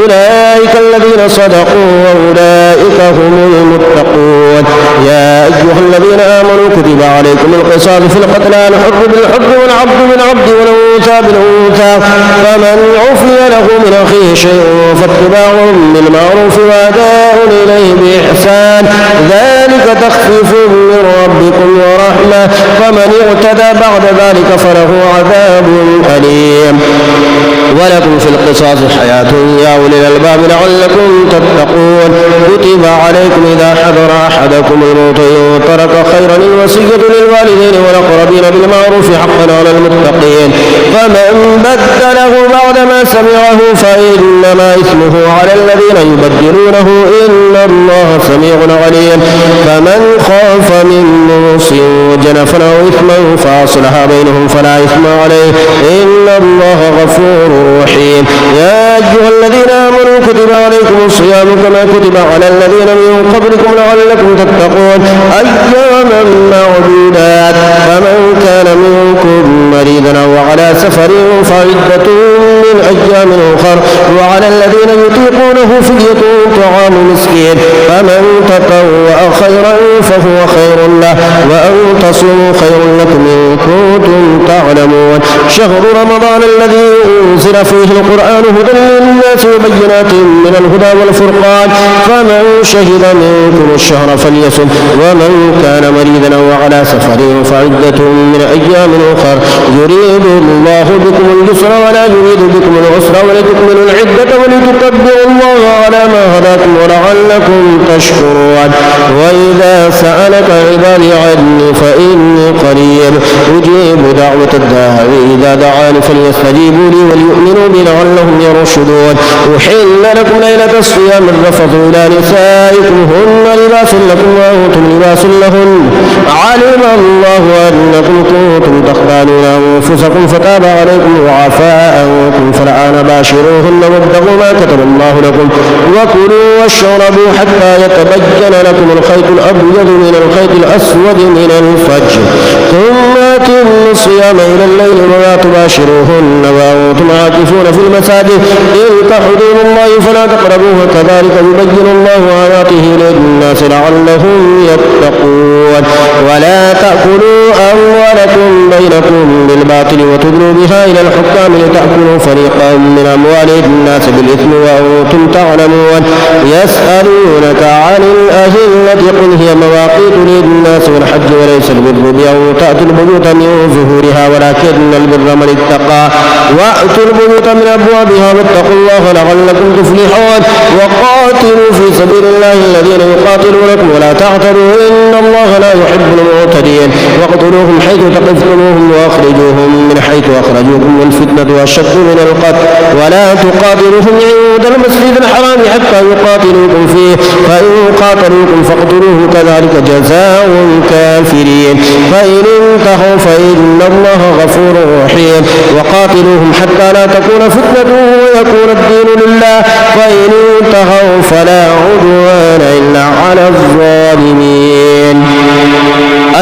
أولئك الذين صدقوا وأولئك هم المتقون يا أيها الذين آمنوا كتب عليكم القصاص في القتلى الحر بالحر والعبد بالعبد والأنثى بالأنثى فمن عفي له من أخيه شيء فاتباع بالمعروف وأداء إليه بإحسان ذلك تخفيف من ربكم ورحمة فمن اعتدى بعد ذلك فله عذاب أليم ولكم في القصاص حياة يا أولي الألباب لعلكم تتقون كتب عليكم إذا حضر أحدكم الموت إن ترك خيرا الوصية للوالدين والأقربين بالمعروف حقا على المتقين فمن بدله بعدما سمعه فإنما إثمه على الذين يبدلونه إن الله سميع عليم فمن خاف من موص جنفا أو إثما فأصلح بينهم فلا إثم عليه إن الله غفور رحيم يا أيها الذين آمنوا كتب عليكم الصيام كما كتب على الذين من قبلكم لعلكم تتقون أياما معدودات فمن كان منكم مريضا أو على سفر فعدة من أيام أخر وعلى الذين يطيقونه فدية طعام مسكين فمن تطوع خيرا فهو خير له وأن تصوموا خير لكم إن كنتم تعلمون شهر رمضان الذي أنزل فيه القرآن هدى للناس وبينات من الهدى والفرقان فمن شهد منكم الشهر فليصم ومن كان مريضا أو على سفر فعدة من أيام أخر يريد الله بكم اليسر ولا يريد بكم العسر ولتكملوا العدة ولتكبروا الله على ما هداكم ولعلكم تشكرون وإذا سألك عبادي عني فإني قريب أجيب دعوة الداعي إذا دعاني فليستجيبوا لي وليؤمنوا بي لعلهم يرشدون أحل لكم ليلة الصيام الرفث إلى نسائكم هن لباس لكم وأنتم لباس لهن علم الله أنكم كنتم تختانون أنفسكم فتاب عليكم وعفى عنكم فالآن باشروهن وابتغوا ما كتب الله لكم وكلوا واشربوا حتى يتبين لكم الخيط الأبيض من الخيط الأسود من الفجر ثم أتموا الصيام إلى الليل ولا تباشروهن وأنتم عاكفون في المساجد تلك حدود الله فلا تقربوها كذلك يبين الله آياته للناس لعلهم يتقون ولا تأكلوا أموالكم بينكم بالباطل وتدلوا بها إلى الحكام لتأكلوا فريقا من أموال الناس بالإثم وأنتم تعلمون يسألونك عن الأهلة قل هي مواقيت للناس والحج وليس البر بأن تأتوا البيوت من ظهورها ولكن البر من اتقى وأتوا البيوت من أبوابها واتقوا الله لعلكم تفلحون وقاتلوا في سبيل الله الذين يقاتلونكم ولا تعتدوا إن الله لا يحب المعتدين واقتلوهم حيث ثقفتموهم وأخرجوهم من حيث أخرجوكم والفتنة أشد من القتل ولا تقاتلوهم عند المسجد الحرام حتى يقاتلوكم فيه فإن قاتلوكم فاقتلوهم كذلك جزاء الكافرين فإن انتهوا فإن الله غفور رحيم وقاتلوهم حتى لا تكون فتنة ويكون الدين لله فإن انتهوا فلا عدوان إلا على الظالمين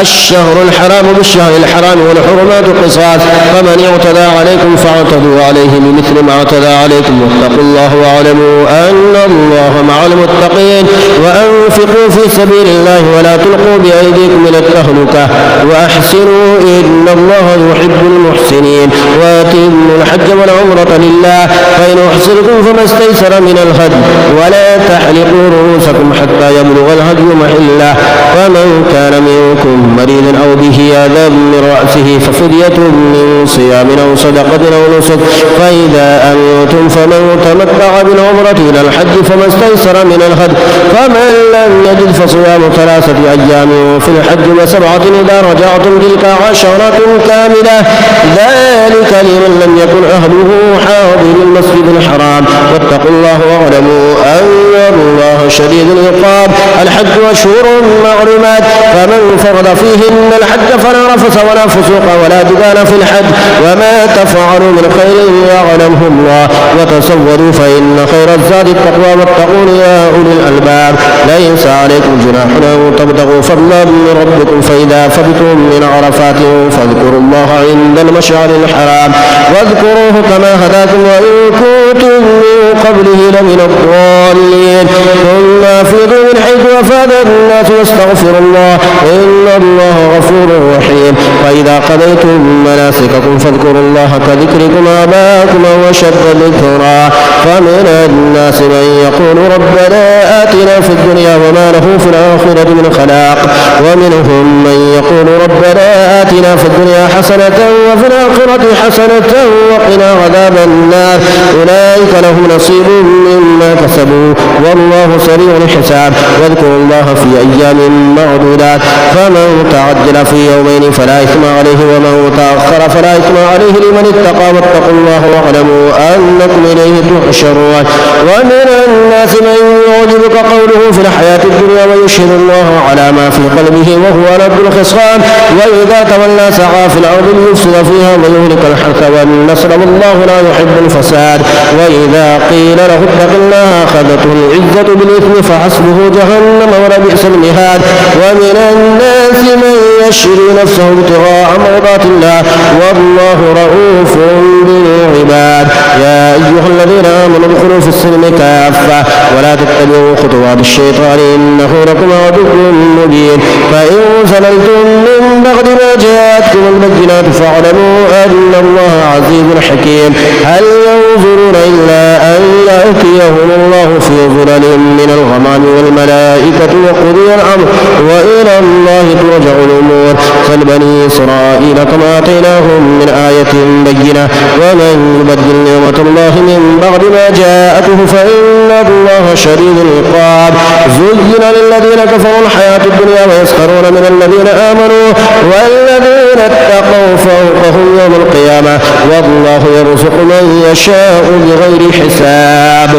الشهر الحرام بالشهر الحرام والحرمات قصاص فمن اعتدى عليكم فاعتدوا عليه بمثل ما اعتدى عليكم واتقوا الله واعلموا أن الله مع المتقين وأنفقوا في سبيل الله ولا تلقوا بأيديكم إلى التهلكة وأحسنوا إن الله يحب المحسنين وأتموا الحج والعمرة لله فإن أحصرتم فما استيسر من الهدي ولا تحلقوا رؤوسكم حتى يبلغ الهدي محله ومن كان منكم مريضا أو به أذى من رأسه ففدية من صيام أو صدقة أو نسك فإذا أمنتم فمن تمتع بالعمرة إلى الحج فما استيسر من الهدي فمن لم يجد فصيام 3 أيام في الحج و7 إذا رجعتم تلك 10 كاملة ذلك لمن لم يكن أهله حاضر المسجد الحرام واتقوا الله واعلموا أن الله شديد العقاب الحج أشهر معلومات فمن فرض فيهن الحج فلا رفث ولا فسوق ولا جدال في الحج وما تفعلوا من خير يعلمه الله وتصوروا فإن خير الزاد التقوى واتقون يا أولي الألباب ليس عليكم جناح أن تبتغوا فضلا من ربكم فإذا فضتم من عرفات فاذكروا الله عند المشعر الحرام واذكروه كما هداكم وإن كنتم من قبله لمن الضالين ثم أفيضوا من حيث أفاد الناس واستغفروا الله إن الله غفور رحيم وإذا قضيتم مناسككم فاذكروا الله كذكركم آباءكم وشد ذكرا فمن الناس من يقول ربنا آتنا في الدنيا وما له في الآخرة من خلاق ومنهم من يقول ربنا آتنا في الدنيا حسنة وفي الآخرة حسنة وقنا عذاب النار أولئك لهم نصيب مما كسبوا والله سريع الحساب واذكروا الله في أيام معدودات فمن تعجل في يومين فلا إثم عليه ومن تأخر فلا إثم عليه لمن اتقى واتقوا الله واعلموا أنكم إليه تحشرون ومن الناس من يعجبك قوله في الحياة الدنيا ويشهد الله على ما في قلبه وهو لد الخصام وإذا تولى سعى في الأرض ليفسد فيها ويهلك الحرث والنسل والله لا يحب الفساد وإذا قيل له اتق الله أخذته العزة بالإثم فحسبه جهنم ولبئس المهاد ومن الناس من يشري نفسه ابتغاء مرضات الله والله رؤوف بالعباد يا أيها الذين آمنوا ادخلوا في السلم كافة ولا تتبعوا خطوات الشيطان إنه لكم عدو مبين فإن زللتم من بعد ما جاءتكم البينات فاعلموا أن الله عزيز حكيم هل ينظرون إلا أن يأتيهم الله في ظلل من الغمام والملائكة وقضي الأمر وإلى الله ترجع الأمور فالبني إسرائيل كما آتيناهم من آية بينة ومن يبدل نعمة الله من بعد ما جاءته فإن الله شديد العقاب زين للذين كفروا الحياة الدنيا ويسخرون من الذين آمنوا والذين اتقوا فوقهم يوم القيامة والله يرزق من يشاء بغير حساب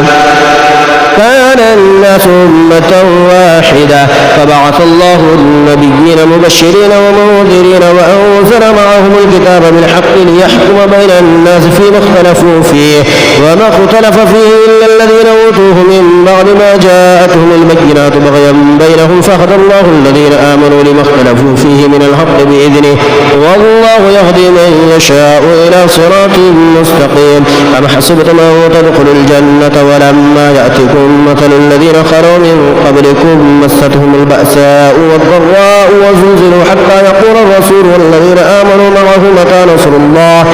كان الناس أمة واحدة فبعث الله النبيين مبشرين ومنذرين وأنزل معهم الكتاب بالحق ليحكم بين الناس فيما اختلفوا فيه وما اختلف فيه إلا الذين أوتوه من بعد ما جاءتهم البينات بغيا بينهم فهدى الله الذين آمنوا لما اختلفوا فيه من الحق بإذنه والله يهدي من يشاء إلى صراط مستقيم أم حسبتم أن تدخلوا الجنة ولما يأتكم مثل الذين خلوا من قبلكم مستهم البأساء والضراء وزلزلوا حتى يقول الرسول والذين آمنوا معه متى نصر الله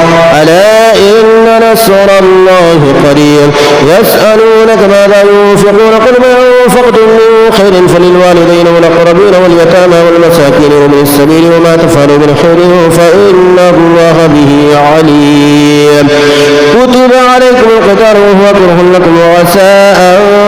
ألا إن نصر الله قريب يسألونك ماذا ينفقون قل ما أنفقتم من خير فللوالدين والأقربين واليتامى والمساكين ومن السبيل وما تفعلوا من خير فإن الله به عليم كتب عليكم القتال وهو كره لكم وعسى أن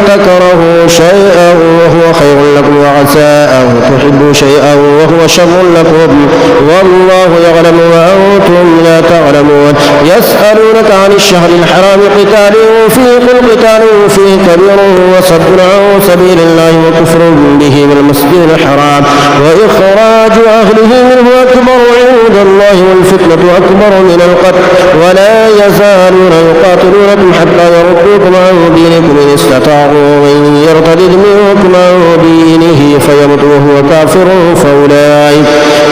تكرهوا شيئا وهو خير لكم وعسى أن تحبوا شيئا وهو شر لكم والله يعلم وأنتم لا تعلمون يسألونك عن الشهر الحرام قتال فيه قل قتال فيه كبير وصد عن سبيل الله وكفر به والمسجد الحرام وإخراج أهله منه أكبر عند الله والفتنة أكبر من القتل ولا يزالون يقاتلونكم حتى يردوكم عن دينكم إن استطاعوا ومن يرتد منكم عن دينه فيمت وهو كافر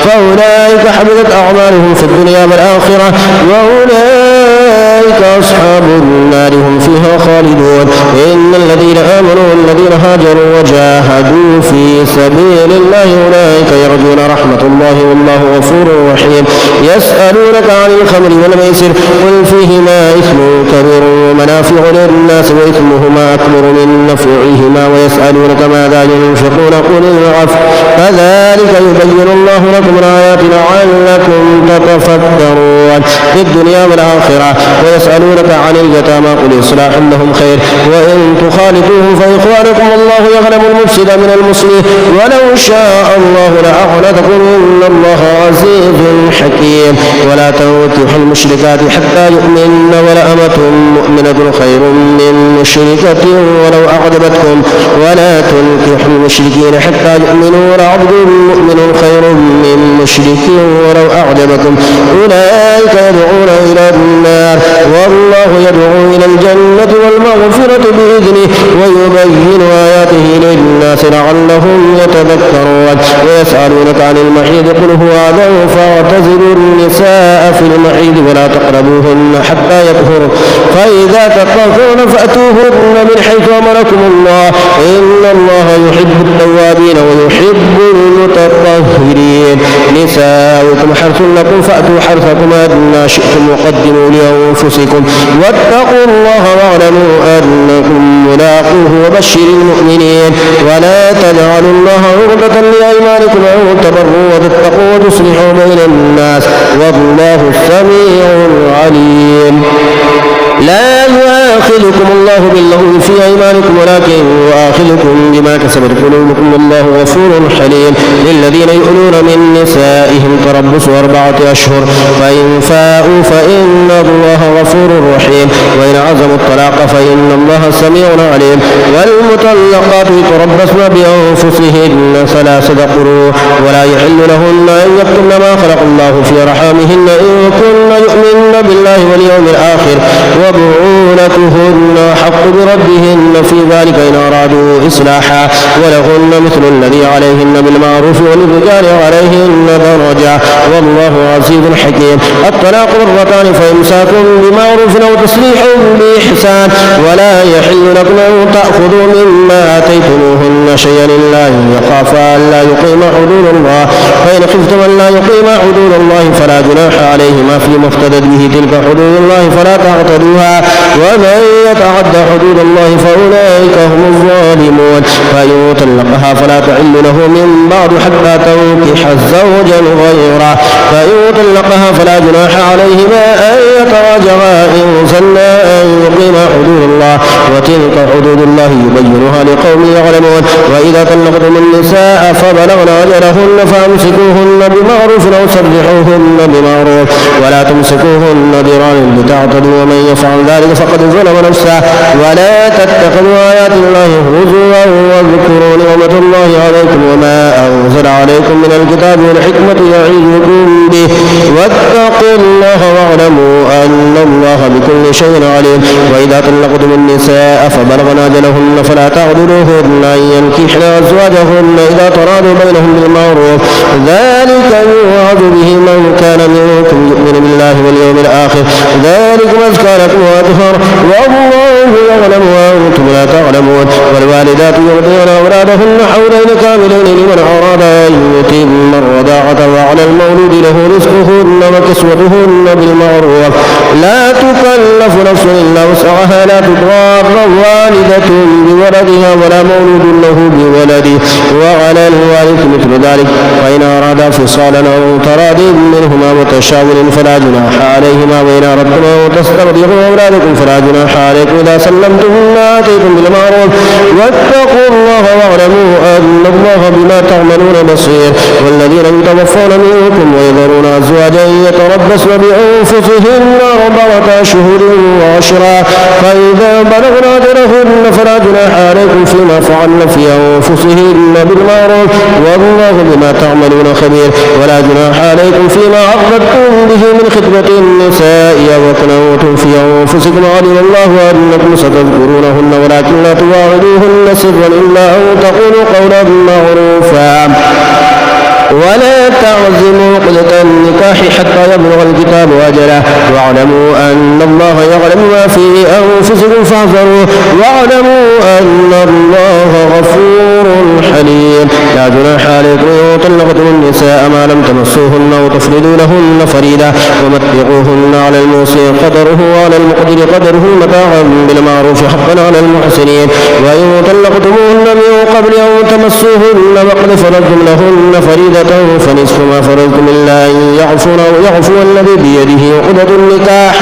فأولئك حبطت أعمالهم في الدنيا والآخرة وأولئك أصحاب النار هم فيها خالدون. إن الذين آمنوا والذين هاجروا وجاهدوا في سبيل الله أولئك يرجون رحمة الله والله غفور رحيم. يسألونك عن الخمر والميسر قل فيهما إثم كبير ومنافع للناس وإثمهما أكبر من نفعهما ويسألونك ماذا ينفقون قل العفو كذلك يبين الله لكم الآيات لعلكم تتفكرون في الدنيا والآخرة. ويسألونك عن اليتامى قل إصلاح لهم خير وإن تخالطوهم فإخوانكم الله يعلم المفسد من المصلح ولو شاء الله لأعنتكم إن الله عزيز حكيم. ولا تنكحوا المشركات حتى يؤمن ولأمة مؤمنة خير من مشركة ولو أعجبتكم ولا تنكحوا المشركين حتى يؤمنوا ولعبد مؤمن خير من مشرك ولو أعجبكم أولئك يدعون إلى النار والله يدعو إلى الجنة والمغفرة بإذنه ويبين آياته للناس لعلهم يتذكرون. ويسألونك عن المحيض قل هو أذى فاعتزلوا النساء في المحيض ولا تقربوهن حتى يطهرن فإذا تطهرن فأتوهن من حيث أمركم الله إن الله يحب التوابين ويحب المتطهرين. نساؤكم حرث لكم فأتوا حرثكم أن شئتم وقدموا لأنفسكم واتقوا الله واعلموا أنكم ملاقوه وبشر المؤمنين. ولا تجعلوا الله عرضة لأيمانكم أن تبروا وتتقوا وتصلحوا بين الناس والله السميع العليم. لا يؤاخذكم الله باللغو في أيمانكم ولكن يؤاخذكم بما كسبت قلوبكم والله غفور حليم. للذين يؤلون من نسائهم تربص 4 أشهر فإن فاءوا فإن الله غفور رحيم وإن عزموا الطلاق فإن الله سميع عليم. والمطلقات يتربصن بأنفسهن 3 قروء ولا يحل لهن أن يكتمن ما خلق الله في رحامهن إن كن يؤمن بالله واليوم الآخر وبعولتهن حق بردهن في ذلك إن أرادوا إصلاحا ولهن مثل الذي عليهن بالمعروف وللرجال عليهن درجة والله عزيز حكيم. الطلاق مرتان فإمساك بمعروف أو تسريح بإحسان ولا يحل لكم أن تأخذوا مما آتيتموهن شيئا إلا أن يخافا ألا يقيما حدود الله فإن خفتم ألا يقيما حدود الله فلا جناح عليهما فيما افتدت به تلك حدود الله فلا تعتدوها ومن يتعد حدود الله فأولئك هم الظالمون. فإن طلقها فلا تحل له من بعد حتى تنكح زوجا غيره فإن طلقها فلا جناح عليهما أن يتراجعا إن ظنا أن يقيما حدود الله وتلك حدود الله يبينها لقوم يعلمون. وإذا طلقتم النساء فبلغن أجلهن فأمسكوهن بمعروف أو سرحوهن بمعروف ولا تمسكوهن ضرارا لتعتدوا ومن يفعل ذلك فقد ظلم نفسه. ولا تتخذوا آيات الله هزوا واذكروا نعمة الله عليكم وما أنزل عليكم من الكتاب والحكمة يعظكم به واتقوا الله واعلموا أن الله بكل شيء عليم. وإذا طلقتم النساء فبلغن أجلهن فلا تعضلوهن أن ينكحن أزواجهن إذا تراضوا بينهم بالمعروف ذلك يوعظ به من كان منكم يؤمن بالله واليوم الآخر ذلكم أزكى لكم وأطهر والله يعلم وأنتم لا تعلمون. والوالدات يرضعن أولادهن حولين كاملين لمن أراد أن يتم الرضاعة وعلى المولود له رزقهن وكسوتهن بالمعروف لا تكلف نفس إلا وسعها لا تضار والدة بولدها ولا مولود له بولده وعلى الوارث مثل ذلك فإن أرادا فصالا أو تراض منهما وتشاور فلا جناح عليهما وإن أردتم أن تسترضعوا أولادكم فلا جناح عليكم إذا سلمتم ما آتيتم بالمعروف واتقوا الله واعلموا أن الله بما تعملون بصير. والذين يتوفون منكم ويذرون أزواجا يتربصن بأنفسهن 4 أشهر وعشرا فإذا بلغن أجلهن فلا جناح عليكم فيما فعلن في أنفسهن بالمعروف والله بما تعملون خبير. ولا جناح عليكم فيما عقدتم به من خطبة النساء وكنتم في أنفسكم علم الله أنكم ستذكرونهن ولكن لا تواعدوهن سرا إلا أن تقولوا قولا معروفا تعزموا عقدة النكاح حتى يبلغ الكتاب أجله واعلموا أن الله يعلم ما في أنفسكم فاحذروه واعلموا أن الله غفور حليم. لا جناح عليكم إن طلقتم النساء ما لم تمسوهن وتفردوا لهن فريضة ومتعوهن على الموسع قدره وعلى المقدر قدره متاعا بالمعروف حقا على المحسنين. وإن طلقتموهن من قبل أن تمسوهن وقد فرضتم لهن فريضة فنصف ما فرضتم إلا أن يعفون أو يعفو الذي بيده عقدة النكاح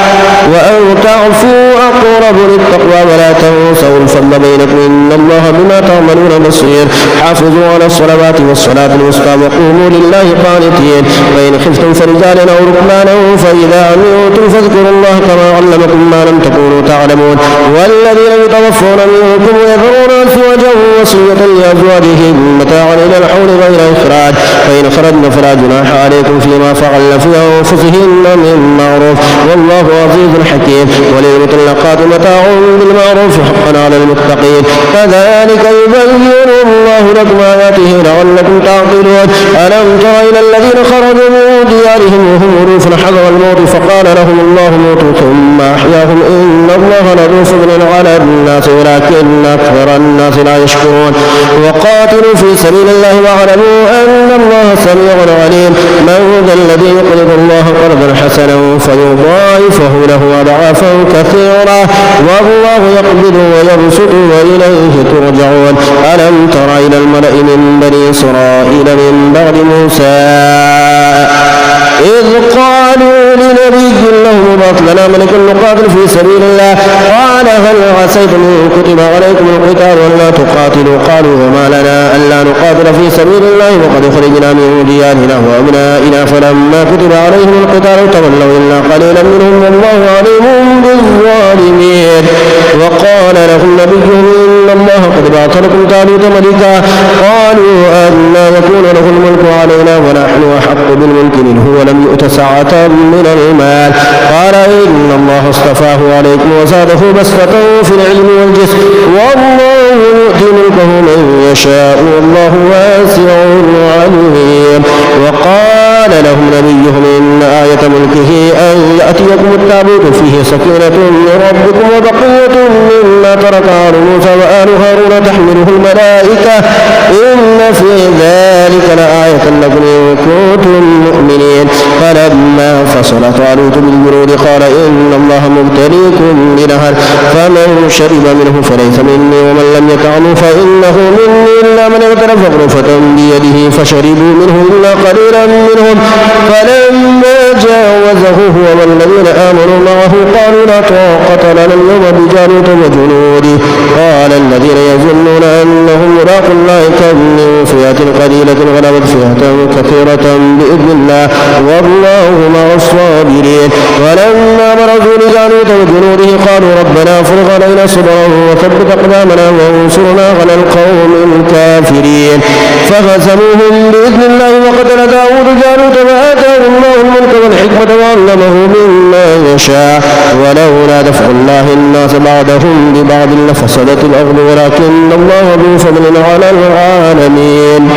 وأن تعفوا أقرب للتقوى ولا تنسوا الفضل بينكم إن الله بما تعملون بصير. حافظوا على الصلوات والصلاة الوسطى وقوموا لله قانتين. وإن خفتم فرجالا أو ركبانا فإذا أمنتم فاذكروا الله كما علمكم ما لم تكونوا تعلمون. والذين يتوفون منكم ويذرون أزواجا وصية لأزواجهم متاعا إلى الحول غير إخراج فإن خرجن فلا جناح عليكم فيما فعلن في أنفسهن من معروف والله عزيز حكيم. وللمطلقات متاع بالمعروف حقا على المتقين. كذلك يبين الله لكم آياته لعلكم تعقلون. ألم تر إلى الذين خرجوا من ديارهم وهم ألوف حذر الموت فقال لهم الله موتوا ثم أحياهم إن الله لذو فضل على الناس ولكن أكثر الناس لا يشكرون. وقاتلوا في سبيل الله واعلموا أن الله سميع عليم. من ذا الذي يقرض الله قرضا حسنا فيضاعفه له أضعافا كثيرا والله يقبض ويبسط وإليه ترجعون. ألم تر إلى الملأ من بني إسرائيل من بعد موسى إذ قالوا لنبي له ابعث لنا ملكا نقاتل في سبيل الله قال هل عسيتم إن كتب عليكم القتال ولا تقاتلوا قالوا وما لنا ألا نقاتل في سبيل الله وقد خرجنا من ديارنا وأبنائنا فلما كتب عليهم القتال تولوا إلا قليلا منهم والله عليم بالظالمين. وقال لهم نبيهم إن الله قد بعث لكم طالوت ملكا قالوا أنى يكون له الملك علينا ونحن أحق بالملك منه ولم يؤت سعة من المال قال إن الله اصطفاه عليكم وزاده بسطة في العلم والجسم والله يؤتي ملكه من يشاء والله واسع عليم. وقال لهم نبيهم إن آية ملكه أن يأتيكم التابوت فيه سكينة من ربكم وبقية مما ترك آل موسى وآل هارون تحمله الملائكة إن في ذلك لآية لكم إن كنتم مؤمنين. فلما فصل طالوت بالجنود قال إن الله مبتليكم بنهر فمن شرب منه فليس مني ومن لم يطعمه فإنه مني إلا من اغترف غرفة بيده فشربوا منه إلا قليلا منهم فلما جاوزه هو والذين آمنوا معه قالوا لا طاقة لنا اليوم بجالوت وجنوده قال الذين يظنون أنهم ملاقو الله كم من فئة قليلة غلبت فئة كثيرة بإذن الله والله مع الصابرين. ولما برزوا لجالوت وجنوده قالوا ربنا افرغ علينا صبرا وثبت أقدامنا وانصرنا على القوم الكافرين فهزموهم بإذن الله وقتل داود جالوت وآتاه الله الملك والحكمة وعلمه مما يشاء ولولا دفع الله الناس بعضهم ببعض لفسدت الأرض ولكن الله ذو فضل على العالمين.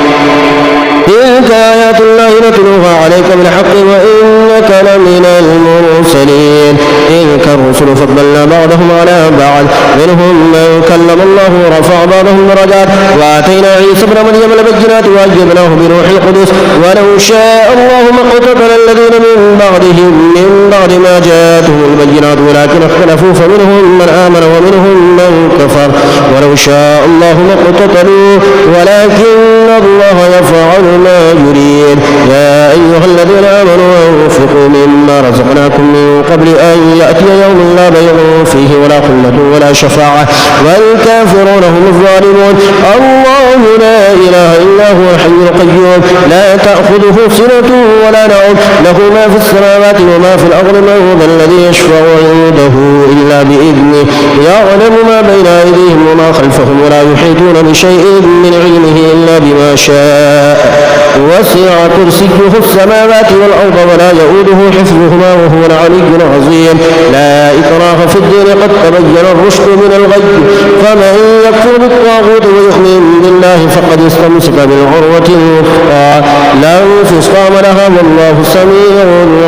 تلك آيات الله نتلوها عليك بالحق وإنك لمن المرسلين. تلك الرسل فضلنا بعضهم على بعض منهم من كلم الله ورفع بعضهم درجات وآتينا عيسى ابن مريم البينات وأيدناه بروح القدس ولو شاء الله ما اقتتل الذين من بعدهم من بعد ما جاءتهم البينات ولكن اختلفوا فمنهم من آمن ومنهم من كفر ولو شاء الله ما اقتتلوا ولكن الله يفعل ما يريد. يا أيها الذين آمنوا أنفقوا مما رزقناكم من قبل أن يأتي يوم لا بيع فيه ولا خلة ولا شفاعة والكافرون هم الظالمون. الله لا إله إلا هو الحي القيوم لا تأخذه سنة ولا نوم له ما في السماوات وما في الأرض من ذا الذي يشفع عنده إلا بإذنه يعلم ما بين أيديهم وما خلفهم ولا يحيطون بشيء من علمه إلا بما شاء وسع كرسيه السماوات والأرض ولا يؤوده حفظهما وهو العلي العظيم. لا إكراه في الدين قد تبين الرشد من الغي فمن يكفر بالطاغوت ويؤمن بالله فقد استمسك بالعروة الوثقى لا انفصام لها والله سميع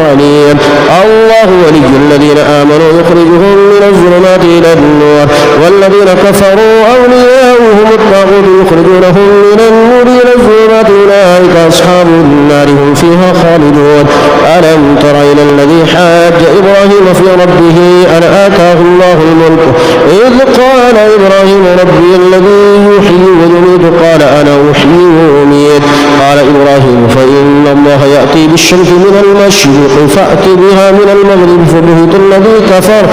عليم. الله ولي الذين آمنوا يخرجهم من الظلمات إلى النور والذين كفروا أولياؤهم الطاغوت يخرجونهم من النور إلى الظلمات أولئك أصحاب النار هم فيها خالدون. ألم تر إلى الذي حاج إبراهيم في ربه أن آتاه الله الملك إذ قال إبراهيم ربي الذي يحيي ويميت قال أنا أحيي وأميت قال إبراهيم فإن الله يأتي بالشمس من المشرق فأت بها من المغرب فبهت الذي كفر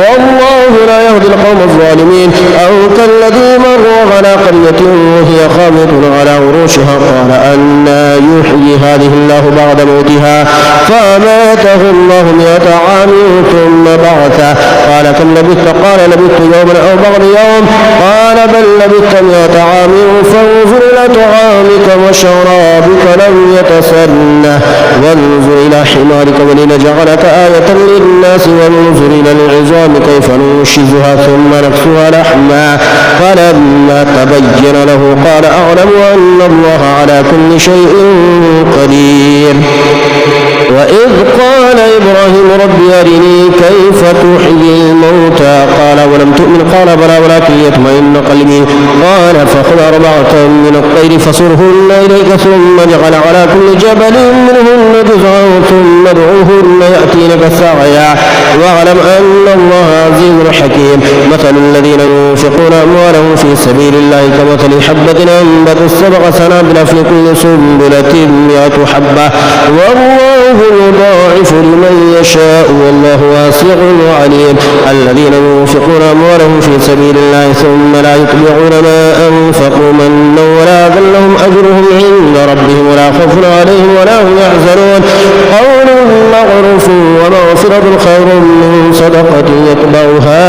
والله لا يهدي القوم الظالمين. أو كالذي مر على قرية وهي خاوية على عروشها قال أنى يحيي هذه الله بعد موتها فأماته الله 100 عام ثم بعثه قال كم لبثت قال لبثت يوما أو بعض يوم قال بل لبثت 100 عام فانظر إلى طعامك وشرابك لم يتسنه وانظر إلى حمارك ولنجعلك آية للناس وانظر إلى العظام كيف ننشزها ثم نكسوها لحما فلما تبين له قال أعلم أن الله على كل شيء قدير. وإذ قال إبراهيم رب أرني كيف تحيي الموتى قال ولم تؤمن قال بلى ولكن يطمئن قلبي قال فخذ 4 من الطير فصرهن إليك ثم اجعل على كل جبل منهن جزعا ثم ادعوهن يأتينك سعيا واعلم أن الله عزيز حكيم. مثل الذين ينفقون أموالهم في سبيل الله كمثل حبة أنبتت 7 سنابل في كل سنبلة 100 حبة والله يضاعف لمن يشاء والله واسع عليم. الذين ينفقون أموالهم في سبيل الله ثم لا يتبعون ما أنفقوا منا ولا أذى لهم أجرهم عند ربهم ولا خوف عليهم ولا هم يحزنون. قول معروف ومغفرة خير من صدقة يتبعها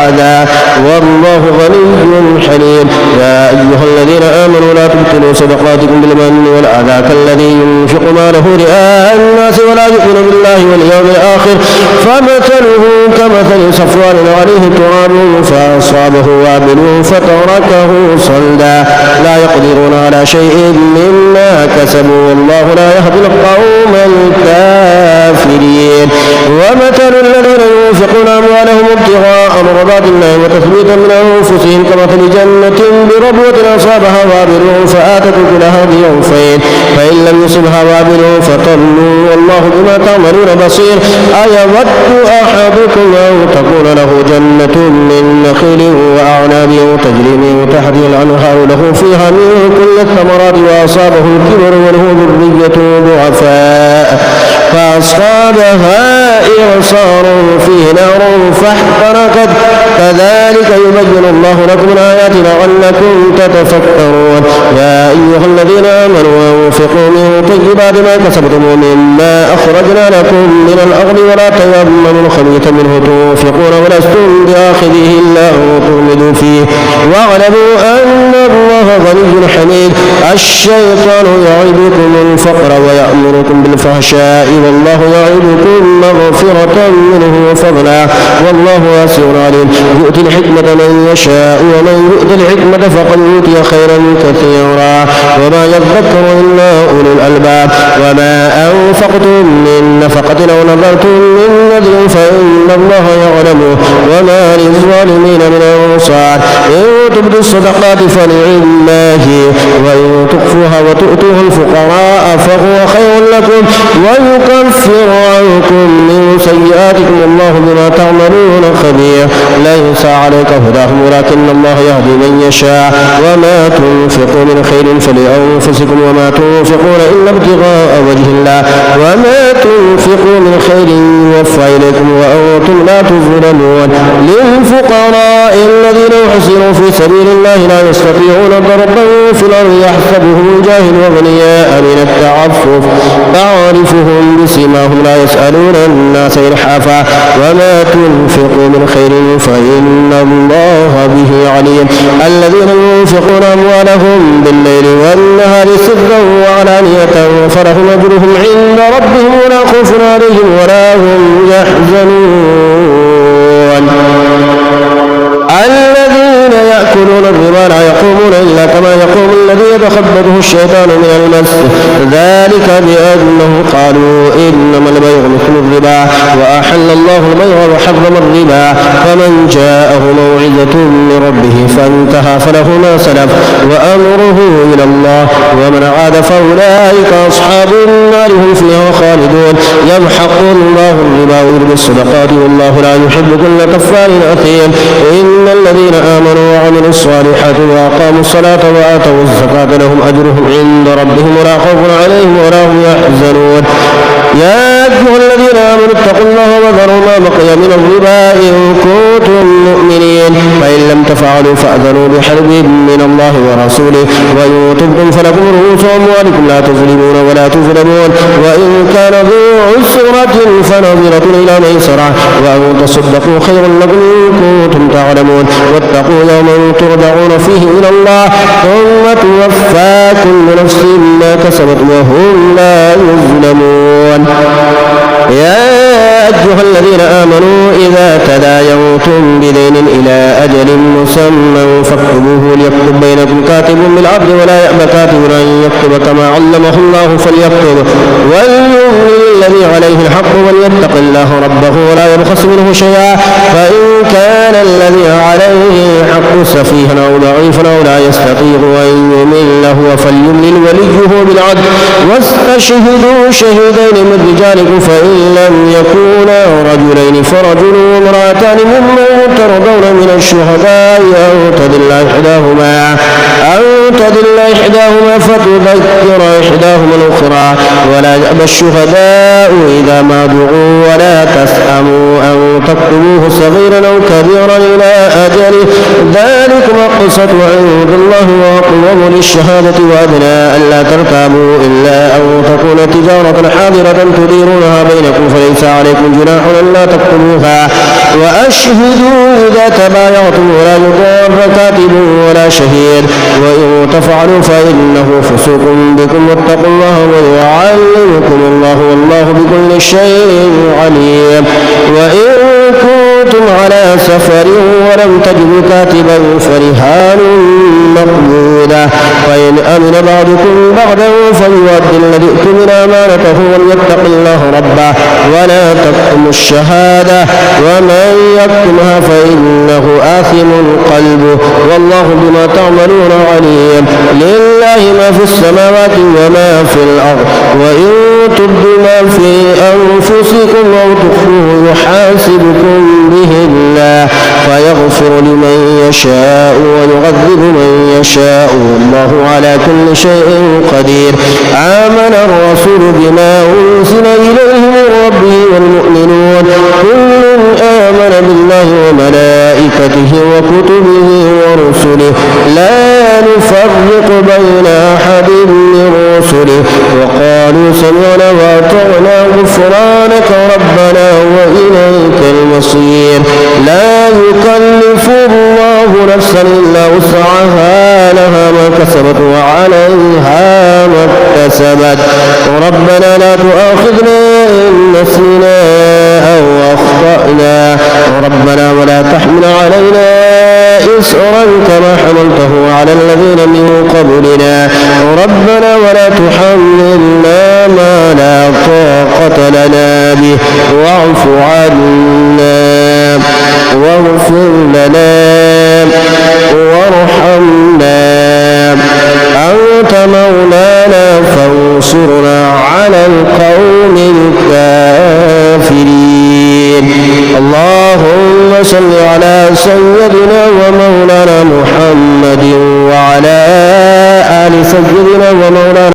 عذاب والله غني حليم. يا أيها الذين آمنوا لا تبطلوا صدقاتكم بالمن والأذى كالذي ينفق ماله رئاء الناس ولا يؤمن بالله واليوم الآخر فمثله كمثل صفوان عليه تراب فأصابه وابل فتركه صلدا لا يقدرون على شيء مما كسبوا والله لا يهدي القوم الكافرين. ومثل الذين ينفقون أموالهم ابتغاء مرضات الله وتثبيتا من أنفسهم كمثل جنة بربوة أصابها وابل فآتت أكلها ضعفين فإن لم يصبها وابل فطلوا والله بما تعملون بصير. أيود أحدكم أن تكون له جنة من نخيل وأعناب تجري من تحتها الأنهار له فيها من كل الثمرات وأصابه الكبر وله ذرية ضعفاء فأصابها إعصار فيه نار فاحترقت كذلك يبين الله لكم الآيات لعلكم تتفكرون. يا أيها الذين آمنوا أنفقوا من طيبات ما كسبتم ومما أخرجنا لكم من الأرض ولا تيمموا الخبيث منه تنفقون ولستم بآخذه إلا أن تغمضوا فيه واعلموا أن الله غني حميد. الشيطان يعدكم الفقر ويأمركم بالفحشاء والله يعدكم مغفرة منه وفضلا والله واسع عليم. يؤتي الحكمة من يشاء ومن يؤتي الحكمة فقد أوتي خيرا كثيرا وما يذكر إلا أولو الألباب. وما أنفقتم من نفقة أو نذرتم من نذر فإن الله يعلمه وما للظالمين من أنصار. إن تبدوا الصدقات فنعما هي وإن تخفوها وتؤتوها الفقراء فهو خير لكم ويكفر عنكم من سيئاتكم والله بما تعملون خبير. ليس عليك هداهم ولكن الله يهدي من يشاء. وما تنفقوا من خير فلأنفسكم وما تنفقون إلا ابتغاء وجه الله وما تنفقوا من خير يوفى إليكم وأنتم لا تظلمون. للفقراء الذين يحسنوا في سبيل الله لا يستطيعون ضربا في الأرض يحسبهم الجاهل أغنياء من التعفف تعرفهم بسيماهم لا يسألون الناس إلحافا وما تنفقوا من خير فإن الله به عليم. الذين ينفقون أموالهم بالليل والنهار سرا وعلانية فلهم أجرهم عند ربهم ولا خوف عليهم ولا هم يحزنون. الذين يأكلون الربا لا يقومون إلا كما يقوم الذي يتخبطه الشيطان من المس ذلك بأنه قالوا إنما البيع مثل الربا وأحل الله البيع وحرم الربا فمن جاءه موعظة من ربه فانتهى فله ما سلف وأمره إلى الله ومن عاد فأولئك أصحاب النار هم فيها خالدون يمحق الله الربا ويربي الصدقات والله لا يحب كل كفار أثيم إن الذين آمنوا وعملوا الصالحات وأقاموا الصلاة وآتوا الزكاة لهم أجرهم عند ربهم ولا خوف عليهم ولا هم يحزنون يا أيها الذين آمنوا اتقوا الله وذروا ما بقي من الربا إن كنتم مؤمنين فإن لم تفعلوا فأذنوا بحرب من الله ورسوله وإن تبتم فلكم رؤوس أموالكم لا تظلمون ولا تظلمون وإن كان ذو عسرة فنظرة إلى ميسرة وأن تصدقوا خير لكم إن كنتم تعلمون واتقوا يوما ترجعون فيه إلى الله ثم توفى كل نفس ما كسبت وهم لا يظلمون يا أيها الذين آمنوا إذا تداينتم بدين إلى أجل مسمى فاكتبوه ليكتب بينكم كاتب بالعدل ولا يأبى كاتب أن يكتب كما علمه الله فليكتب وليؤمن الذي عليه الحق وليتق الله ربه ولا يبخس منه شيئا فإن كان الذي عليه الحق سفيها أو ضعيفا أو لا يستطيع أن يمل فليملل وليه بالعدل واستشهدوا شهيدين من رجالكم فإن لم يكونا رجلين فرجل وامرأتان ممن ترضون من الشهداء أو تضل إحداهما فتذكر إحداهما الأخرى ولا يأبى الشهداء إذا ما دعوا ولا تسأموا أن تكتبوه صغيرا أو كبيرا إلى أجله ذلكم أقسط عند الله وأقوم للشهادة وأدنى ألا ترتابوا إلا أن تكون تجارة حاضرة تديرونها بينكم فليس عليكم جناح ألا تكتبوها وأشهدوا إذا تبايعتم ولا يضار كاتب ولا شهيد وإن تفعلوا فإنه فسوق بكم واتقوا الله ويعلمكم الله والله بكل شيء عليم وإن كنتم على سفر ولم تجدوا كاتبا فرهان مقبوضة فإن أمن بعضكم بعضا فليؤد الذي اؤتمن أمانته وليتق الله ربه ولا تكتموا الشهادة ومن يكتمها فإنه آثم قلبه والله بما تعملون عليم لله ما في السماوات وما في الأرض وإن تبدوا ما في أنفسكم أو تخفوه يحاسبكم به الله فيغفر لمن يشاء ويعذب من يشاء والله على كل شيء قدير آمن الرسول بما أنزل إليه من ربه والمؤمنون كل آمن بالله وملائكته وكتبه ورسله لا نفرق بين أحد من رسله وقالوا سمعنا وأطعنا غفرانك ربنا وإليك المصير لا يكلف الله نفسا إلا وسعها لها ما كسبت وعليها ما اكتسبت ربنا لا تؤاخذنا إن نسينا أو أخطأنا ربنا ولا تحمل علينا إصرا كما حملته على الذين من قبلنا ربنا ولا تحملنا ما لا طاقة لنا به واعف عنا واغفر لنا وارحمنا